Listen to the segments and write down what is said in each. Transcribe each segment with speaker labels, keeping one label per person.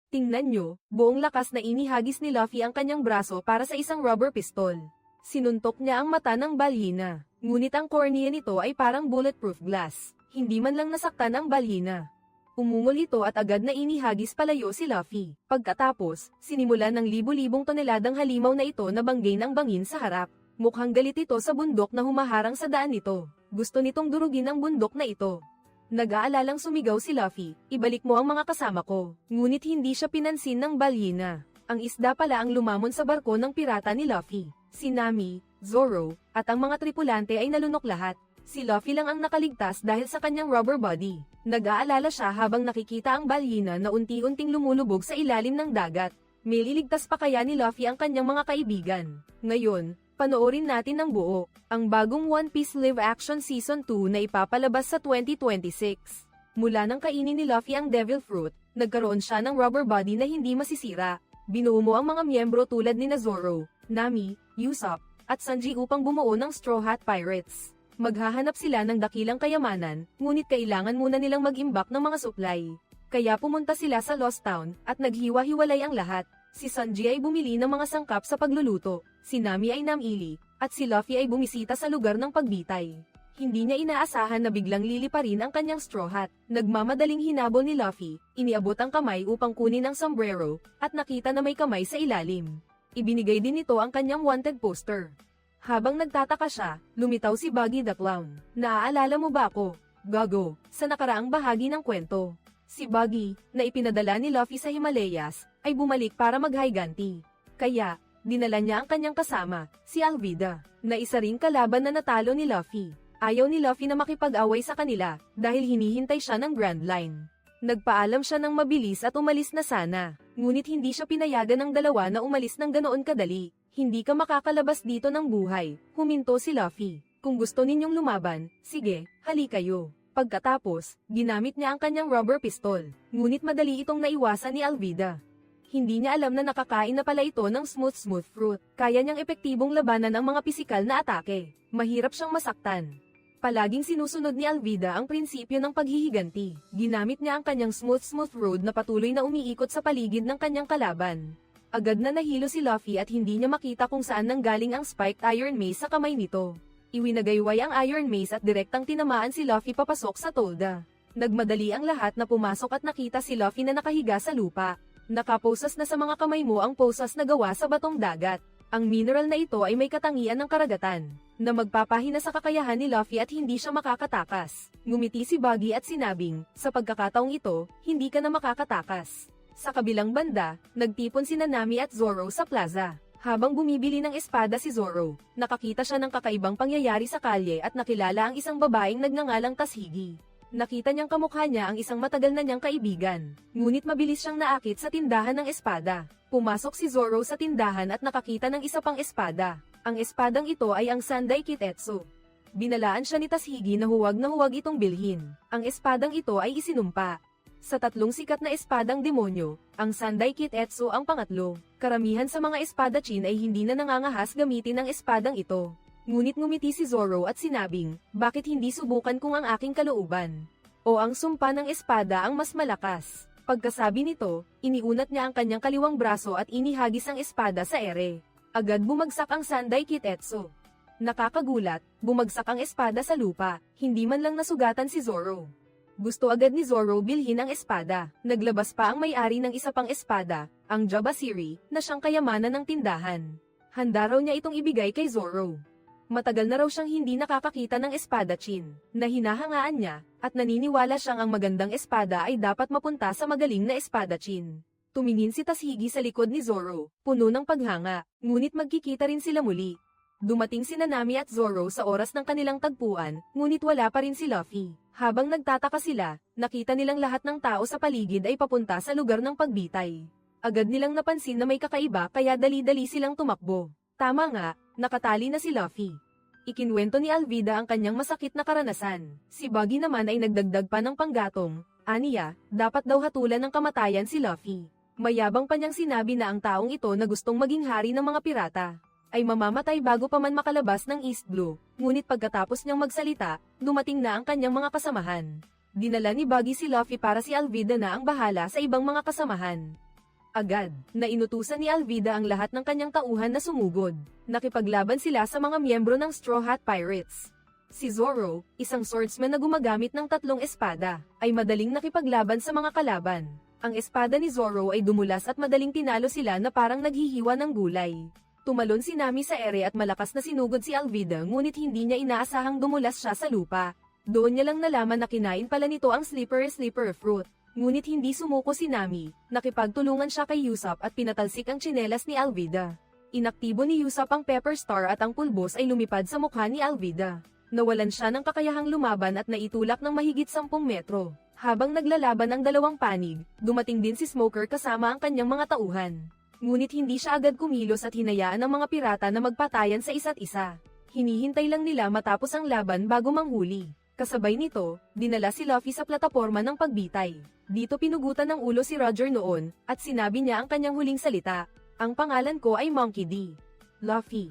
Speaker 1: Tingnan nyo, buong lakas na inihagis ni Luffy ang kanyang braso para sa isang rubber pistol. Sinuntok niya ang mata ng balyena, ngunit ang cornea nito ay parang bulletproof glass. Hindi man lang nasaktan ang balyena. Umungol ito at agad na inihagis palayo si Luffy. Pagkatapos, sinimulan ng libu-libong toneladang halimaw na ito na banggay ng bangin sa harap. Mukhang galit ito sa bundok na humaharang sa daan nito. Gusto nitong durugin ang bundok na ito. Nag-aalalang sumigaw si Luffy, ibalik mo ang mga kasama ko. Ngunit hindi siya pinansin ng balyena. Ang isda pala ang lumamon sa barko ng pirata ni Luffy. Si Nami, Zoro, at ang mga tripulante ay nalunok lahat. Si Luffy lang ang nakaligtas dahil sa kanyang rubber body. Nag-aalala siya habang nakikita ang balyena na unti-unting lumulubog sa ilalim ng dagat. May liligtas pa kaya ni Luffy ang kanyang mga kaibigan? Ngayon, panoorin natin ng buo, ang bagong One Piece Live Action Season 2 na ipapalabas sa 2026. Mula nang kainin ni Luffy ang Devil Fruit, nagkaroon siya ng rubber body na hindi masisira. Binuo mo ang mga miyembro tulad ni Zoro, Nami, Usopp, at Sanji upang bumuo ng Straw Hat Pirates. Maghahanap sila ng dakilang kayamanan, ngunit kailangan muna nilang mag-imbak ng mga supply. Kaya pumunta sila sa Lost Town, at naghiwa-hiwalay ang lahat. Si Sanji ay bumili ng mga sangkap sa pagluluto, si Nami ay namili, at si Luffy ay bumisita sa lugar ng pagbitay. Hindi niya inaasahan na biglang liliparin ang kanyang straw hat. Nagmamadaling hinabol ni Luffy, iniabot ang kamay upang kunin ang sombrero, at nakita na may kamay sa ilalim. Ibinigay din nito ang kanyang wanted poster. Habang nagtataka siya, lumitaw si Buggy the Clown. Naaalala mo ba ako, Gago, sa nakaraang bahagi ng kwento? Si Buggy, na ipinadala ni Luffy sa Himalayas, ay bumalik para maghiganti. Kaya, dinala niya ang kanyang kasama, si Alvida, na isa ring kalaban na natalo ni Luffy. Ayaw ni Luffy na makipag-away sa kanila, dahil hinihintay siya ng Grand Line. Nagpaalam siya ng mabilis at umalis na sana, ngunit hindi siya pinayagan ng dalawa na umalis ng ganoon kadali. Hindi ka makakalabas dito ng buhay, huminto si Luffy. Kung gusto ninyong lumaban, sige, hali kayo. Pagkatapos, ginamit niya ang kanyang rubber pistol, ngunit madali itong naiwasan ni Alvida. Hindi niya alam na nakakain na pala ito ng smooth fruit. Kaya niyang epektibong labanan ang mga pisikal na atake. Mahirap siyang masaktan. Palaging sinusunod ni Alvida ang prinsipyo ng paghihiganti. Ginamit niya ang kanyang smooth road na patuloy na umiikot sa paligid ng kanyang kalaban. Agad na nahilo si Luffy at hindi niya makita kung saan nanggaling ang spiked iron mace sa kamay nito. Iwinagayway ang iron mace at direktang tinamaan si Luffy papasok sa tolda. Nagmadali ang lahat na pumasok at nakita si Luffy na nakahiga sa lupa. Nakaposas na sa mga kamay mo ang posas na gawa sa batong dagat. Ang mineral na ito ay may katangian ng karagatan, na magpapahina sa kakayahan ni Luffy at hindi siya makakatakas. Ngumiti si Buggy at sinabing, sa pagkakataong ito, hindi ka na makakatakas. Sa kabilang banda, nagtipon sina Nami at Zoro sa plaza. Habang bumibili ng espada si Zoro, nakakita siya ng kakaibang pangyayari sa kalye at nakilala ang isang babaeng nagngangalang Tashigi. Nakita niyang kamukha niya ang isang matagal na niyang kaibigan, ngunit mabilis siyang naakit sa tindahan ng espada. Pumasok si Zoro sa tindahan at nakakita ng isa pang espada. Ang espadang ito ay ang Sandai Kitetsu. Binalaan siya ni Tashigi na huwag itong bilhin. Ang espadang ito ay isinumpa. Sa tatlong sikat na espadang demonyo, ang Sandai Kitetsu ang pangatlo. Karamihan sa mga espadachin ay hindi na nangangahas gamitin ang espadang ito. Ngunit ngumiti si Zoro at sinabing, bakit hindi subukan kung ang aking kalooban? O ang sumpa ng espada ang mas malakas. Pagkasabi nito, iniunat niya ang kanyang kaliwang braso at inihagis ang espada sa ere. Agad bumagsak ang Sandai Kitetsu. Nakakagulat, bumagsak ang espada sa lupa, hindi man lang nasugatan si Zoro. Gusto agad ni Zoro bilhin ang espada. Naglabas pa ang may-ari ng isa pang espada, ang Jabasiri, na siyang kayamanan ng tindahan. Handa raw niya itong ibigay kay Zoro. Matagal na raw siyang hindi nakakakita ng espadachin, na hinahangaan niya, at naniniwala siyang ang magandang espada ay dapat mapunta sa magaling na espadachin. Tumingin si Tashigi sa likod ni Zoro, puno ng paghanga, ngunit magkikita rin sila muli. Dumating sina Nami at Zoro sa oras ng kanilang tagpuan, ngunit wala pa rin si Luffy. Habang nagtataka sila, nakita nilang lahat ng tao sa paligid ay papunta sa lugar ng pagbitay. Agad nilang napansin na may kakaiba kaya dali-dali silang tumakbo. Tama nga, nakatali na si Luffy. Ikinwento ni Alvida ang kanyang masakit na karanasan. Si Buggy naman ay nagdagdag pa ng panggatong, aniya, dapat daw hatulan ng kamatayan si Luffy. Mayabang pa niyang sinabi na ang taong ito na gustong maging hari ng mga pirata ay mamamatay bago pa man makalabas ng East Blue, ngunit pagkatapos niyang magsalita, dumating na ang kanyang mga kasamahan. Dinala ni Buggy si Luffy para si Alvida na ang bahala sa ibang mga kasamahan. Agad, na inutusan ni Alvida ang lahat ng kanyang tauhan na sumugod. Nakipaglaban sila sa mga miyembro ng Straw Hat Pirates. Si Zoro, isang swordsman na gumagamit ng 3 espada, ay madaling nakipaglaban sa mga kalaban. Ang espada ni Zoro ay dumulas at madaling tinalo sila na parang naghihiwa ng gulay. Tumalon si Nami sa ere at malakas na sinugod si Alvida ngunit hindi niya inaasahang dumulas siya sa lupa. Doon niya lang nalaman na kinain pala nito ang slippery fruit. Ngunit hindi sumuko si Nami, nakipagtulungan siya kay Usopp at pinatalsik ang tsinelas ni Alvida. Inaktibo ni Usopp ang Pepper Star at ang pulbos ay lumipad sa mukha ni Alvida. Nawalan siya ng kakayahang lumaban at naitulak ng mahigit 10 metro. Habang naglalaban ang dalawang panig, dumating din si Smoker kasama ang kanyang mga tauhan. Ngunit hindi siya agad kumilos at hinayaan ang mga pirata na magpatayan sa isa't isa. Hinihintay lang nila matapos ang laban bago manghuli. Kasabay nito, dinala si Luffy sa plataporma ng pagbitay. Dito pinugutan ng ulo si Roger noon, at sinabi niya ang kanyang huling salita. Ang pangalan ko ay Monkey D. Luffy.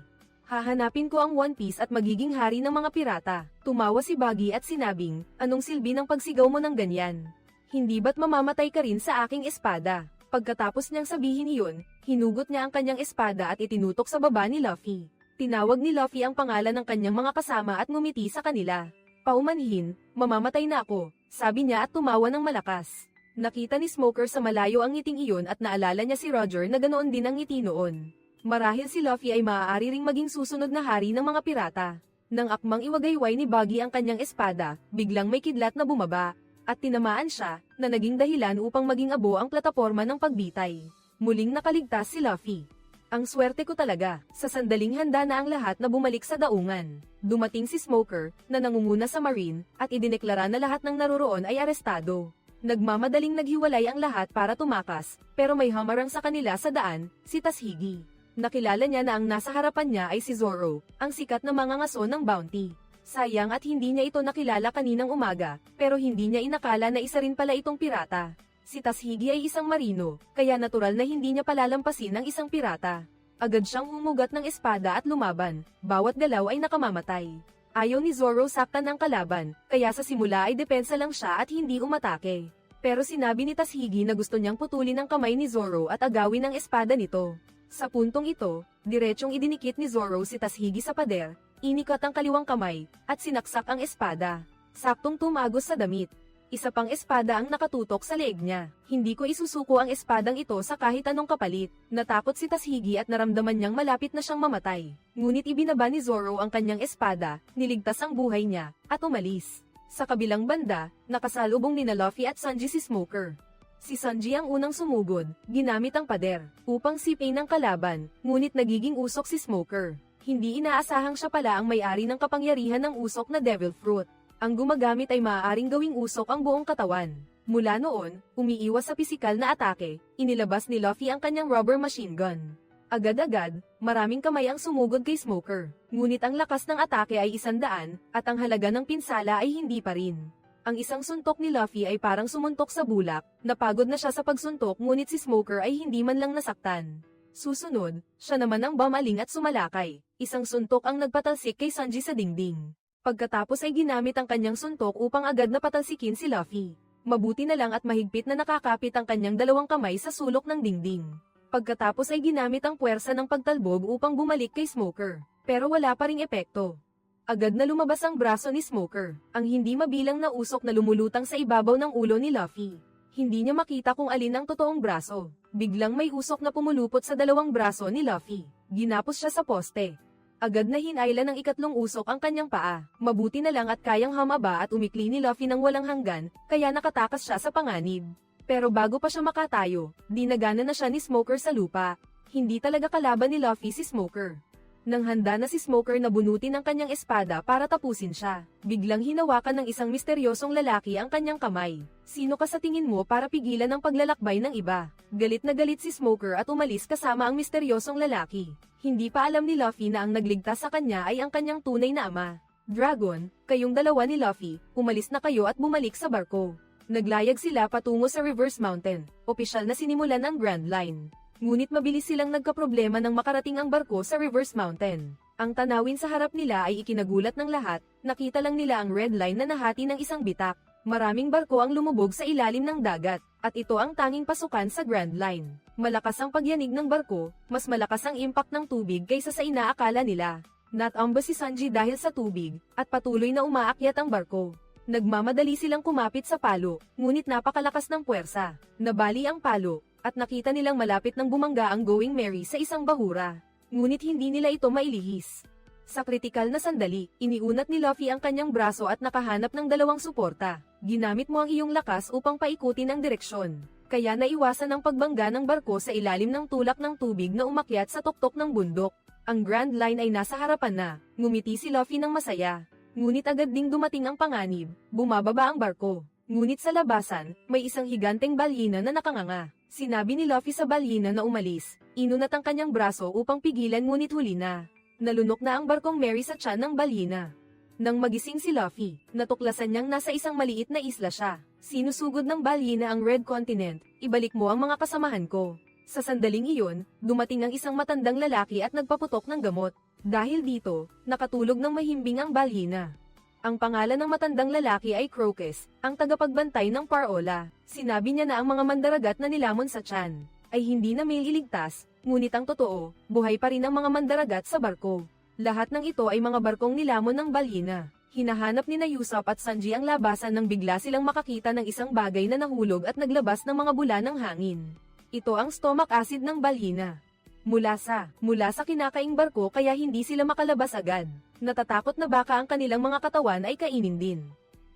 Speaker 1: Hahanapin ko ang One Piece at magiging hari ng mga pirata. Tumawa si Buggy at sinabing, anong silbi ng pagsigaw mo ng ganyan? Hindi ba't mamamatay ka rin sa aking espada? Pagkatapos niyang sabihin iyon, hinugot niya ang kanyang espada at itinutok sa baba ni Luffy. Tinawag ni Luffy ang pangalan ng kanyang mga kasama at ngumiti sa kanila. Paumanhin, mamamatay na ako, sabi niya at tumawa ng malakas. Nakita ni Smoker sa malayo ang ngiting iyon at naalala niya si Roger na ganoon din ang ngiti noon. Marahil si Luffy ay maaari ring maging susunod na hari ng mga pirata. Nang akmang iwagayway ni Buggy ang kanyang espada, biglang may kidlat na bumaba, at tinamaan siya, na naging dahilan upang maging abo ang plataporma ng pagbitay. Muling nakaligtas si Luffy. Ang swerte ko talaga, sa sandaling handa na ang lahat na bumalik sa daungan. Dumating si Smoker, na nangunguna sa Marine, at idineklara na lahat ng naroroon ay arestado. Nagmamadaling naghiwalay ang lahat para tumakas, pero may hamarang sa kanila sa daan, si Tashigi. Nakilala niya na ang nasa harapan niya ay si Zoro, ang sikat na mangangaso ng bounty. Sayang at hindi niya ito nakilala kaninang umaga, pero hindi niya inakala na isa rin pala itong pirata. Si Tashigi ay isang marino, kaya natural na hindi niya palalampasin ang isang pirata. Agad siyang humugat ng espada at lumaban, bawat galaw ay nakamamatay. Ayaw ni Zoro saktan ang kalaban, kaya sa simula ay depensa lang siya at hindi umatake. Pero sinabi ni Tashigi na gusto niyang putulin ang kamay ni Zoro at agawin ang espada nito. Sa puntong ito, diretsyong idinikit ni Zoro si Tashigi sa pader, inikot ang kaliwang kamay, at sinaksak ang espada. Saktong tumagos sa damit. Isa pang espada ang nakatutok sa leeg niya. Hindi ko isusuko ang espadang ito sa kahit anong kapalit. Natakot si Tashigi at naramdaman niyang malapit na siyang mamatay. Ngunit ibinaba ni Zoro ang kanyang espada, niligtas ang buhay niya, at umalis. Sa kabilang banda, nakasalubong ni Luffy at Sanji si Smoker. Si Sanji ang unang sumugod, ginamit ang pader, upang sipin ang kalaban, ngunit nagiging usok si Smoker. Hindi inaasahang siya pala ang may-ari ng kapangyarihan ng usok na Devil Fruit. Ang gumagamit ay maaaring gawing usok ang buong katawan. Mula noon, umiiwas sa pisikal na atake, inilabas ni Luffy ang kanyang rubber machine gun. Agad-agad, maraming kamay ang sumugod kay Smoker, ngunit ang lakas ng atake ay 100, at ang halaga ng pinsala ay hindi pa rin. Ang isang suntok ni Luffy ay parang sumuntok sa bulak, napagod na siya sa pagsuntok ngunit si Smoker ay hindi man lang nasaktan. Susunod, siya naman ang bumaling at sumalakay, isang suntok ang nagpatalsik kay Sanji sa dingding. Pagkatapos ay ginamit ang kanyang suntok upang agad na patalsikin si Luffy. Mabuti na lang at mahigpit na nakakapit ang kanyang dalawang kamay sa sulok ng dingding. Pagkatapos ay ginamit ang puwersa ng pagtalbog upang bumalik kay Smoker, pero wala pa ring epekto. Agad na lumabas ang braso ni Smoker, ang hindi mabilang na usok na lumulutang sa ibabaw ng ulo ni Luffy. Hindi niya makita kung alin ang totoong braso. Biglang may usok na pumulupot sa dalawang braso ni Luffy. Ginapos siya sa poste. Agad na hinayla ng ikatlong usok ang kanyang paa. Mabuti na lang at kayang hamaba at umikli ni Luffy ng walang hanggan, kaya nakatakas siya sa panganib. Pero bago pa siya makatayo, dinagana na siya ni Smoker sa lupa. Hindi talaga kalaban ni Luffy si Smoker. Nang handa na si Smoker na bunutin ang kanyang espada para tapusin siya, biglang hinawakan ng isang misteryosong lalaki ang kanyang kamay. Sino ka sa tingin mo para pigilan ang paglalakbay ng iba? Galit na galit si Smoker at umalis kasama ang misteryosong lalaki. Hindi pa alam ni Luffy na ang nagligtas sa kanya ay ang kanyang tunay na ama. Dragon, kayong dalawa ni Luffy, umalis na kayo at bumalik sa barko. Naglayag sila patungo sa Reverse Mountain, opisyal na sinimulan ang Grand Line. Ngunit mabilis silang nagkaproblema nang makarating ang barko sa Reverse Mountain. Ang tanawin sa harap nila ay ikinagulat ng lahat, nakita lang nila ang Red Line na nahati ng isang bitak. Maraming barko ang lumubog sa ilalim ng dagat, at ito ang tanging pasukan sa Grand Line. Malakas ang pagyanig ng barko, mas malakas ang impact ng tubig kaysa sa inaakala nila. Natumba si Sanji dahil sa tubig, at patuloy na umaakyat ang barko. Nagmamadali silang kumapit sa palo, ngunit napakalakas ng puwersa. Nabali ang palo, at nakita nilang malapit nang bumangga ang Going Merry sa isang bahura. Ngunit hindi nila ito mailihis. Sa kritikal na sandali, iniunat ni Luffy ang kanyang braso at nakahanap ng dalawang suporta. Ginamit mo ang iyong lakas upang paikutin ang direksyon. Kaya naiwasan ang pagbangga ng barko sa ilalim ng tulak ng tubig na umakyat sa tuktok ng bundok. Ang Grand Line ay nasa harapan na, ngumiti si Luffy ng masaya. Ngunit agad ding dumating ang panganib, bumababa ang barko. Ngunit sa labasan, may isang higanteng balyina na nakanganga. Sinabi ni Luffy sa balyina na umalis, inunat ang kanyang braso upang pigilan ngunit huli na. Nalunok na ang barkong Merry sa tiyan ng balyina. Nang magising si Luffy, natuklasan niyang nasa isang maliit na isla siya. Sinusugod ng balyina ang Red Continent, ibalik mo ang mga kasamahan ko. Sa sandaling iyon, dumating ang isang matandang lalaki at nagpaputok ng gamot. Dahil dito, nakatulog ng mahimbing ang balyina. Ang pangalan ng matandang lalaki ay Crocus, ang tagapagbantay ng Parola. Sinabi niya na ang mga mandaragat na nilamon sa tiyan ay hindi na mailigtas, ngunit ang totoo, buhay pa rin ang mga mandaragat sa barko. Lahat ng ito ay mga barkong nilamon ng balyina. Hinahanap ni Usopp at Sanji ang labasan nang bigla silang makakita ng isang bagay na nahulog at naglabas ng mga bula ng hangin. Ito ang stomach acid ng balyina. Mula sa kinakaing barko kaya hindi sila makalabas agad. Natatakot na baka ang kanilang mga katawan ay kainin din.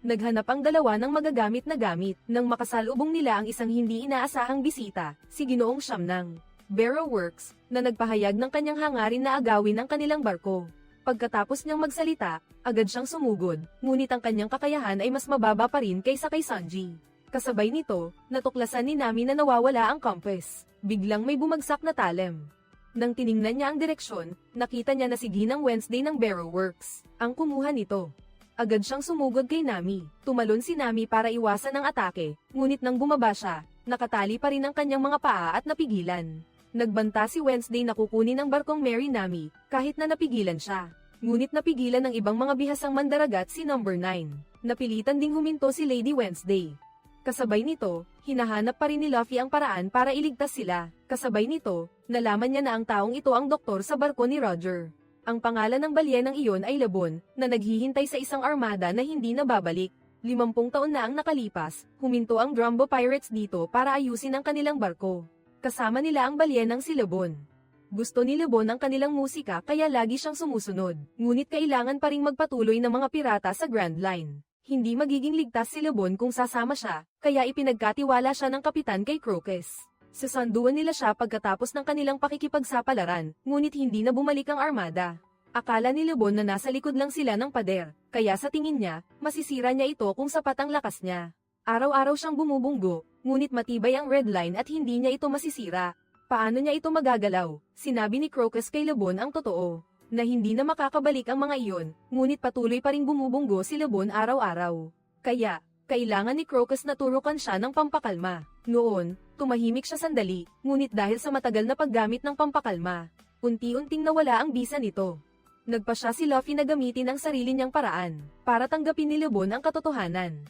Speaker 1: Naghanap ang dalawa ng magagamit na gamit nang makasalubong nila ang isang hindi inaasahang bisita, si Ginoong Siyamnang Barrow Works, na nagpahayag ng kanyang hangarin na agawin ang kanilang barko. Pagkatapos niyang magsalita, agad siyang sumugod, ngunit ang kanyang kakayahan ay mas mababa pa rin kaysa kay Sanji. Kasabay nito, natuklasan ni Nami na nawawala ang compass. Biglang may bumagsak na talem. Nang tiningnan niya ang direksyon, nakita niya na si Ginang Wednesday ng Barrow Works ang kumuha nito. Agad siyang sumugod kay Nami. Tumalon si Nami para iwasan ang atake, ngunit nang bumaba siya, nakatali pa rin ang kanyang mga paa at napigilan. Nagbanta si Wednesday na kukunin ang barkong Merry Nami, kahit na napigilan siya. Ngunit napigilan ng ibang mga bihasang mandaragat si Number 9. Napilitan ding huminto si Lady Wednesday. Kasabay nito, hinahanap pa rin ni Luffy ang paraan para iligtas sila. Kasabay nito, nalaman niya na ang taong ito ang doktor sa barko ni Roger. Ang pangalan ng balyenang iyon ay Labon, na naghihintay sa isang armada na hindi nababalik. 50 taon na ang nakalipas, huminto ang Drumbo Pirates dito para ayusin ang kanilang barko. Kasama nila ang balyenang si Labon. Gusto ni Labon ang kanilang musika kaya lagi siyang sumusunod. Ngunit kailangan pa ring magpatuloy ng mga pirata sa Grand Line. Hindi magiging ligtas si Labon kung sasama siya, kaya ipinagkatiwala siya ng kapitan kay Crocus. Sasanduan nila siya pagkatapos ng kanilang pakikipagsapalaran, ngunit hindi na bumalik ang armada. Akala ni Labon na nasa likod lang sila ng pader, kaya sa tingin niya, masisira niya ito kung sapat ang lakas niya. Araw-araw siyang bumubunggo, ngunit matibay ang Red Line at hindi niya ito masisira. Paano niya ito magagalaw? Sinabi ni Crocus kay Labon ang totoo, na hindi na makakabalik ang mga iyon, ngunit patuloy pa ring bumubunggo si Labon araw-araw. Kaya, kailangan ni Crocus na turukan siya ng pampakalma. Noon, tumahimik siya sandali, ngunit dahil sa matagal na paggamit ng pampakalma, unti-unting nawala ang bisa nito. Nagpa siya si Luffy na gamitin ang sarili niyang paraan, para tanggapin ni Labon ang katotohanan.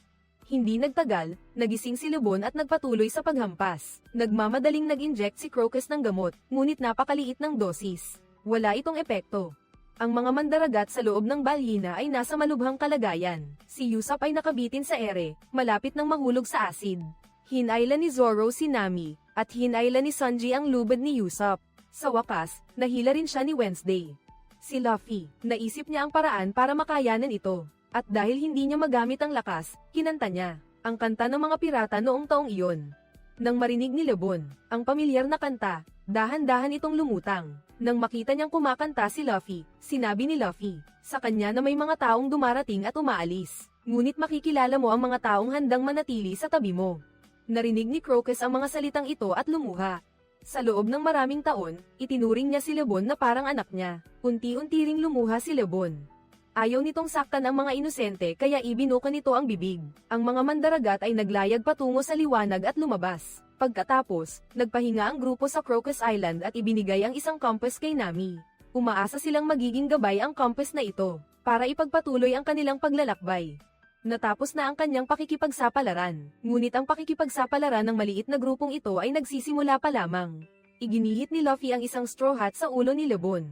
Speaker 1: Hindi nagtagal, nagising si Labon at nagpatuloy sa paghampas. Nagmamadaling nag-inject si Crocus ng gamot, ngunit napakaliit ng dosis. Wala itong epekto. Ang mga mandaragat sa loob ng balyina ay nasa malubhang kalagayan. Si Usopp ay nakabitin sa ere, malapit nang mahulog sa acid. Hinayla ni Zoro si Nami, at hinayla ni Sanji ang lubid ni Usopp. Sa wakas, nahila rin siya ni Wednesday. Si Luffy, naisip niya ang paraan para makayanan ito. At dahil hindi niya magamit ang lakas, kinanta niya ang kanta ng mga pirata noong taong iyon. Nang marinig ni Labon ang pamilyar na kanta, dahan-dahan itong lumutang. Nang makita niyang kumakanta si Luffy, sinabi ni Luffy sa kanya na may mga taong dumarating at umaalis. Ngunit makikilala mo ang mga taong handang manatili sa tabi mo. Narinig ni Crocus ang mga salitang ito at lumuha. Sa loob ng maraming taon, itinuring niya si Labon na parang anak niya. Unti-unti ring lumuha si Labon. Ayaw nitong saktan ang mga inosente kaya ibinuka nito ang bibig. Ang mga mandaragat ay naglayag patungo sa liwanag at lumabas. Pagkatapos, nagpahinga ang grupo sa Crocus Island at ibinigay ang isang compass kay Nami. Umaasa silang magiging gabay ang compass na ito, para ipagpatuloy ang kanilang paglalakbay. Natapos na ang kanyang pakikipagsapalaran, ngunit ang pakikipagsapalaran ng maliit na grupong ito ay nagsisimula pa lamang. Iginihit ni Luffy ang isang straw hat sa ulo ni Lebon.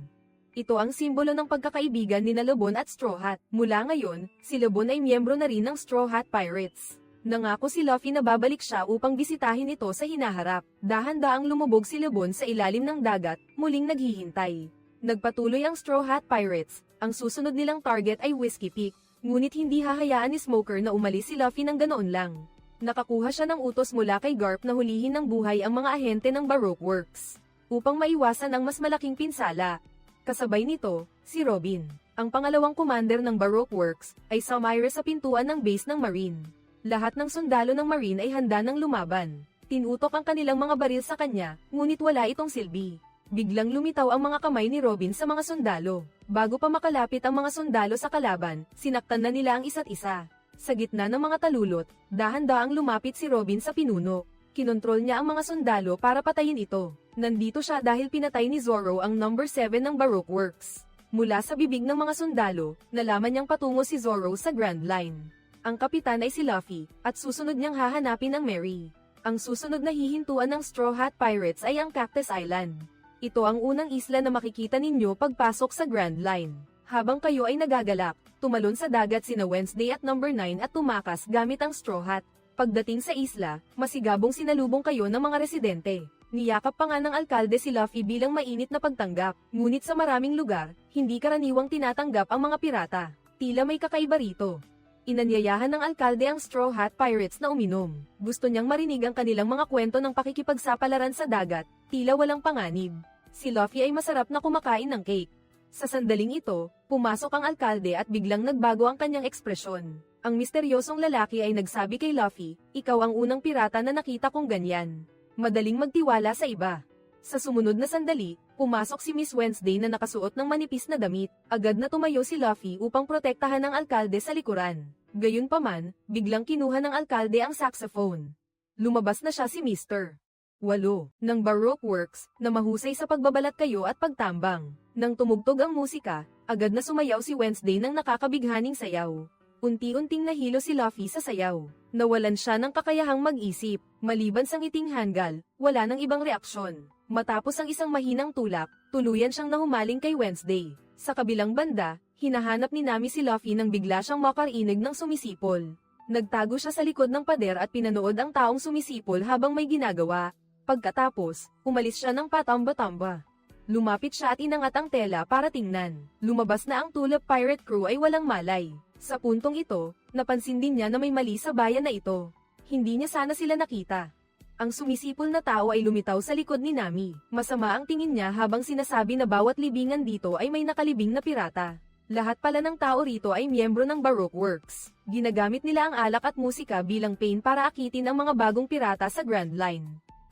Speaker 1: Ito ang simbolo ng pagkakaibigan ni Lebon at Straw Hat. Mula ngayon, si Lebon ay miyembro na rin ng Straw Hat Pirates. Nangako si Luffy na babalik siya upang bisitahin ito sa hinaharap. Dahan-daang lumubog si Lebon sa ilalim ng dagat, muling naghihintay. Nagpatuloy ang Straw Hat Pirates. Ang susunod nilang target ay Whiskey Peak. Ngunit hindi hahayaan ni Smoker na umalis si Luffy ng ganoon lang. Nakakuha siya ng utos mula kay Garp na hulihin ng buhay ang mga ahente ng Baroque Works, upang maiwasan ang mas malaking pinsala. Kasabay nito, si Robin, ang pangalawang commander ng Baroque Works, ay sumire sa pintuan ng base ng Marine. Lahat ng sundalo ng Marine ay handa ng lumaban. Tinutok ang kanilang mga baril sa kanya, ngunit wala itong silbi. Biglang lumitaw ang mga kamay ni Robin sa mga sundalo. Bago pa makalapit ang mga sundalo sa kalaban, sinaktan na nila ang isa't isa. Sa gitna ng mga talulot, dahan-daang lumapit si Robin sa pinuno. Kinontrol niya ang mga sundalo para patayin ito. Nandito siya dahil pinatay ni Zoro ang number 7 ng Baroque Works. Mula sa bibig ng mga sundalo, nalaman niyang patungo si Zoro sa Grand Line. Ang kapitan ay si Luffy, at susunod niyang hahanapin ang Mary. Ang susunod na hihintuan ng Straw Hat Pirates ay ang Cactus Island. Ito ang unang isla na makikita ninyo pagpasok sa Grand Line. Habang kayo ay nagagalak, tumalon sa dagat sina Wednesday at number 9 at tumakas gamit ang Straw Hat. Pagdating sa isla, masigabong sinalubong kayo ng mga residente. Niyakap pa nga ng alkalde si Luffy bilang mainit na pagtanggap. Ngunit sa maraming lugar, hindi karaniwang tinatanggap ang mga pirata. Tila may kakaiba rito. Inanyayahan ng alkalde ang Straw Hat Pirates na uminom. Gusto niyang marinig ang kanilang mga kwento ng pakikipagsapalaran sa dagat, tila walang panganib. Si Luffy ay masarap na kumakain ng cake. Sa sandaling ito, pumasok ang alkalde at biglang nagbago ang kanyang ekspresyon. Ang misteryosong lalaki ay nagsabi kay Luffy, "Ikaw ang unang pirata na nakita kong ganyan. Madaling magtiwala sa iba." Sa sumunod na sandali, pumasok si Miss Wednesday na nakasuot ng manipis na damit. Agad na tumayo si Luffy upang protektahan ang alkalde sa likuran. Gayunpaman, biglang kinuha ng alkalde ang saxophone. Lumabas na siya si Mr. 8 ng Baroque Works, na mahusay sa pagbabalat kayo at pagtambang. Nang tumugtog ang musika, agad na sumayaw si Wednesday ng nakakabighaning sayaw. Unti-unting nahilo si Luffy sa sayaw. Nawalan siya ng kakayahang mag-isip. Maliban sa ngiting hanggal, wala nang ibang reaksyon. Matapos ang isang mahinang tulak, tuluyan siyang nahumaling kay Wednesday. Sa kabilang banda, hinahanap ni Nami si Luffy nang bigla siyang makarinig ng sumisipol. Nagtago siya sa likod ng pader at pinanood ang taong sumisipol habang may ginagawa. Pagkatapos, umalis siya ng patamba-tamba. Lumapit siya at inangat ang tela para tingnan. Lumabas na ang Tulip Pirate Crew ay walang malay. Sa puntong ito, napansin din niya na may mali sa bayan na ito. Hindi niya sana sila nakita. Ang sumisipol na tao ay lumitaw sa likod ni Nami. Masama ang tingin niya habang sinasabi na bawat libingan dito ay may nakalibing na pirata. Lahat pala ng tao rito ay miyembro ng Baroque Works. Ginagamit nila ang alak at musika bilang pain para akitin ang mga bagong pirata sa Grand Line.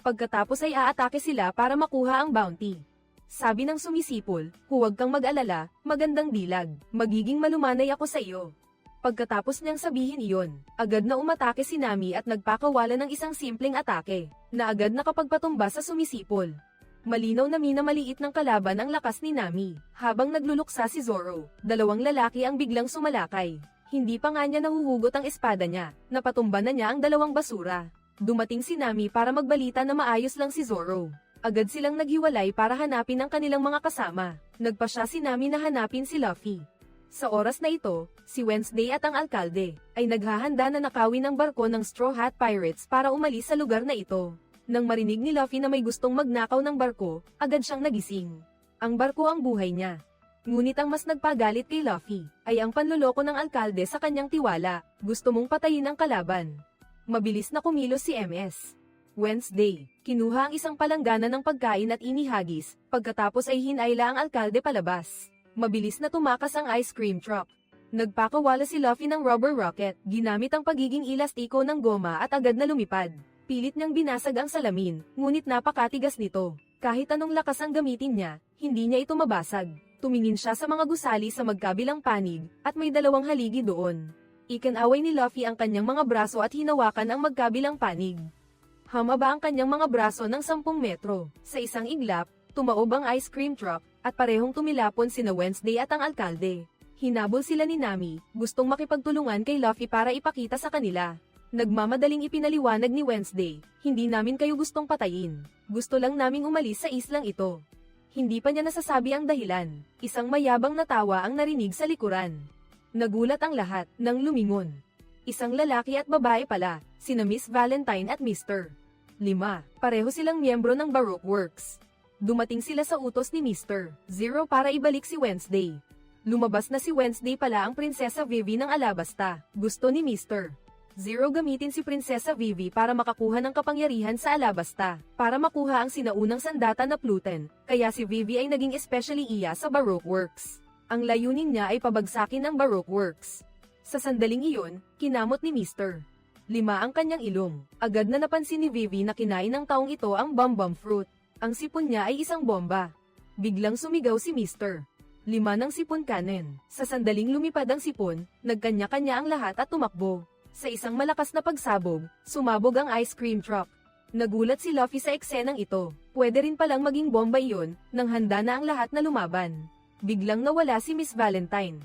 Speaker 1: Pagkatapos ay aatake sila para makuha ang bounty. Sabi ng sumisipol, "Huwag kang mag-alala, magandang dilag. Magiging malumanay ako sa iyo." Pagkatapos niyang sabihin iyon, agad na umatake si Nami at nagpakawala ng isang simpleng atake, na agad nakapagpatumba sa sumisipol. Malinaw na minamaliit ng kalaban ang lakas ni Nami. Habang nagluluksa si Zoro, dalawang lalaki ang biglang sumalakay. Hindi pa nga niya nahuhugot ang espada niya, napatumba na niya ang dalawang basura. Dumating si Nami para magbalita na maayos lang si Zoro. Agad silang naghiwalay para hanapin ang kanilang mga kasama. Nagpa siya si Nami na hanapin si Luffy. Sa oras na ito, si Wednesday at ang alkalde ay naghahanda na nakawin ang barko ng Straw Hat Pirates para umalis sa lugar na ito. Nang marinig ni Luffy na may gustong magnakaw ng barko, agad siyang nagising. Ang barko ang buhay niya. Ngunit ang mas nagpagalit kay Luffy ay ang panloloko ng alkalde sa kanyang tiwala. Gusto mong patayin ang kalaban. Mabilis na kumilos si MS Wednesday, kinuha ang isang palanggana ng pagkain at inihagis, pagkatapos ay hinayla ang alkalde palabas. Mabilis na tumakas ang ice cream truck. Nagpakawala si Luffy ng rubber rocket, ginamit ang pagiging elastiko ng goma at agad na lumipad. Pilit niyang binasag ang salamin, ngunit napakatigas nito. Kahit anong lakas ang gamitin niya, hindi niya ito mabasag. Tumingin siya sa mga gusali sa magkabilang panig, at may dalawang haligi doon. Ikinaway ni Luffy ang kanyang mga braso at hinawakan ang magkabilang panig. Humaba ang kanyang mga braso ng 10 metro. Sa isang iglap, tumaob ang ice cream truck, at parehong tumilapon sina Wednesday at ang alkalde. Hinabol sila ni Nami, gustong makipagtulungan kay Luffy para ipakita sa kanila. Nagmamadaling ipinaliwanag ni Wednesday, hindi namin kayo gustong patayin. Gusto lang naming umalis sa islang ito. Hindi pa niya nasasabi ang dahilan. Isang mayabang na tawa ang narinig sa likuran. Nagulat ang lahat, nang lumingon. Isang lalaki at babae pala, sina Miss Valentine at Mr. 5. Pareho silang miyembro ng Baroque Works. Dumating sila sa utos ni Mr. 0 para ibalik si Wednesday. Lumabas na si Wednesday pala ang Prinsesa Vivi ng Alabasta. Gusto ni Mr. 0 gamitin si Prinsesa Vivi para makakuha ng kapangyarihan sa Alabasta, para makuha ang sinaunang sandata na Pluten, kaya si Vivi ay naging especially iya sa Baroque Works. Ang layunin niya ay pabagsakin ang Baroque Works. Sa sandaling iyon, kinamot ni Mr. 5 ang kanyang ilong. Agad na napansin ni Vivi na kinain ng taong ito ang bomb fruit. Ang sipon niya ay isang bomba. Biglang sumigaw si Mr. 5 ng sipon kanin. Sa sandaling lumipad ang sipon, nagkanya-kanya ang lahat at tumakbo. Sa isang malakas na pagsabog, sumabog ang ice cream truck. Nagulat si Luffy sa eksenang ito. Pwede rin palang maging bomba iyon, nang handa na ang lahat na lumaban. Biglang nawala si Miss Valentine.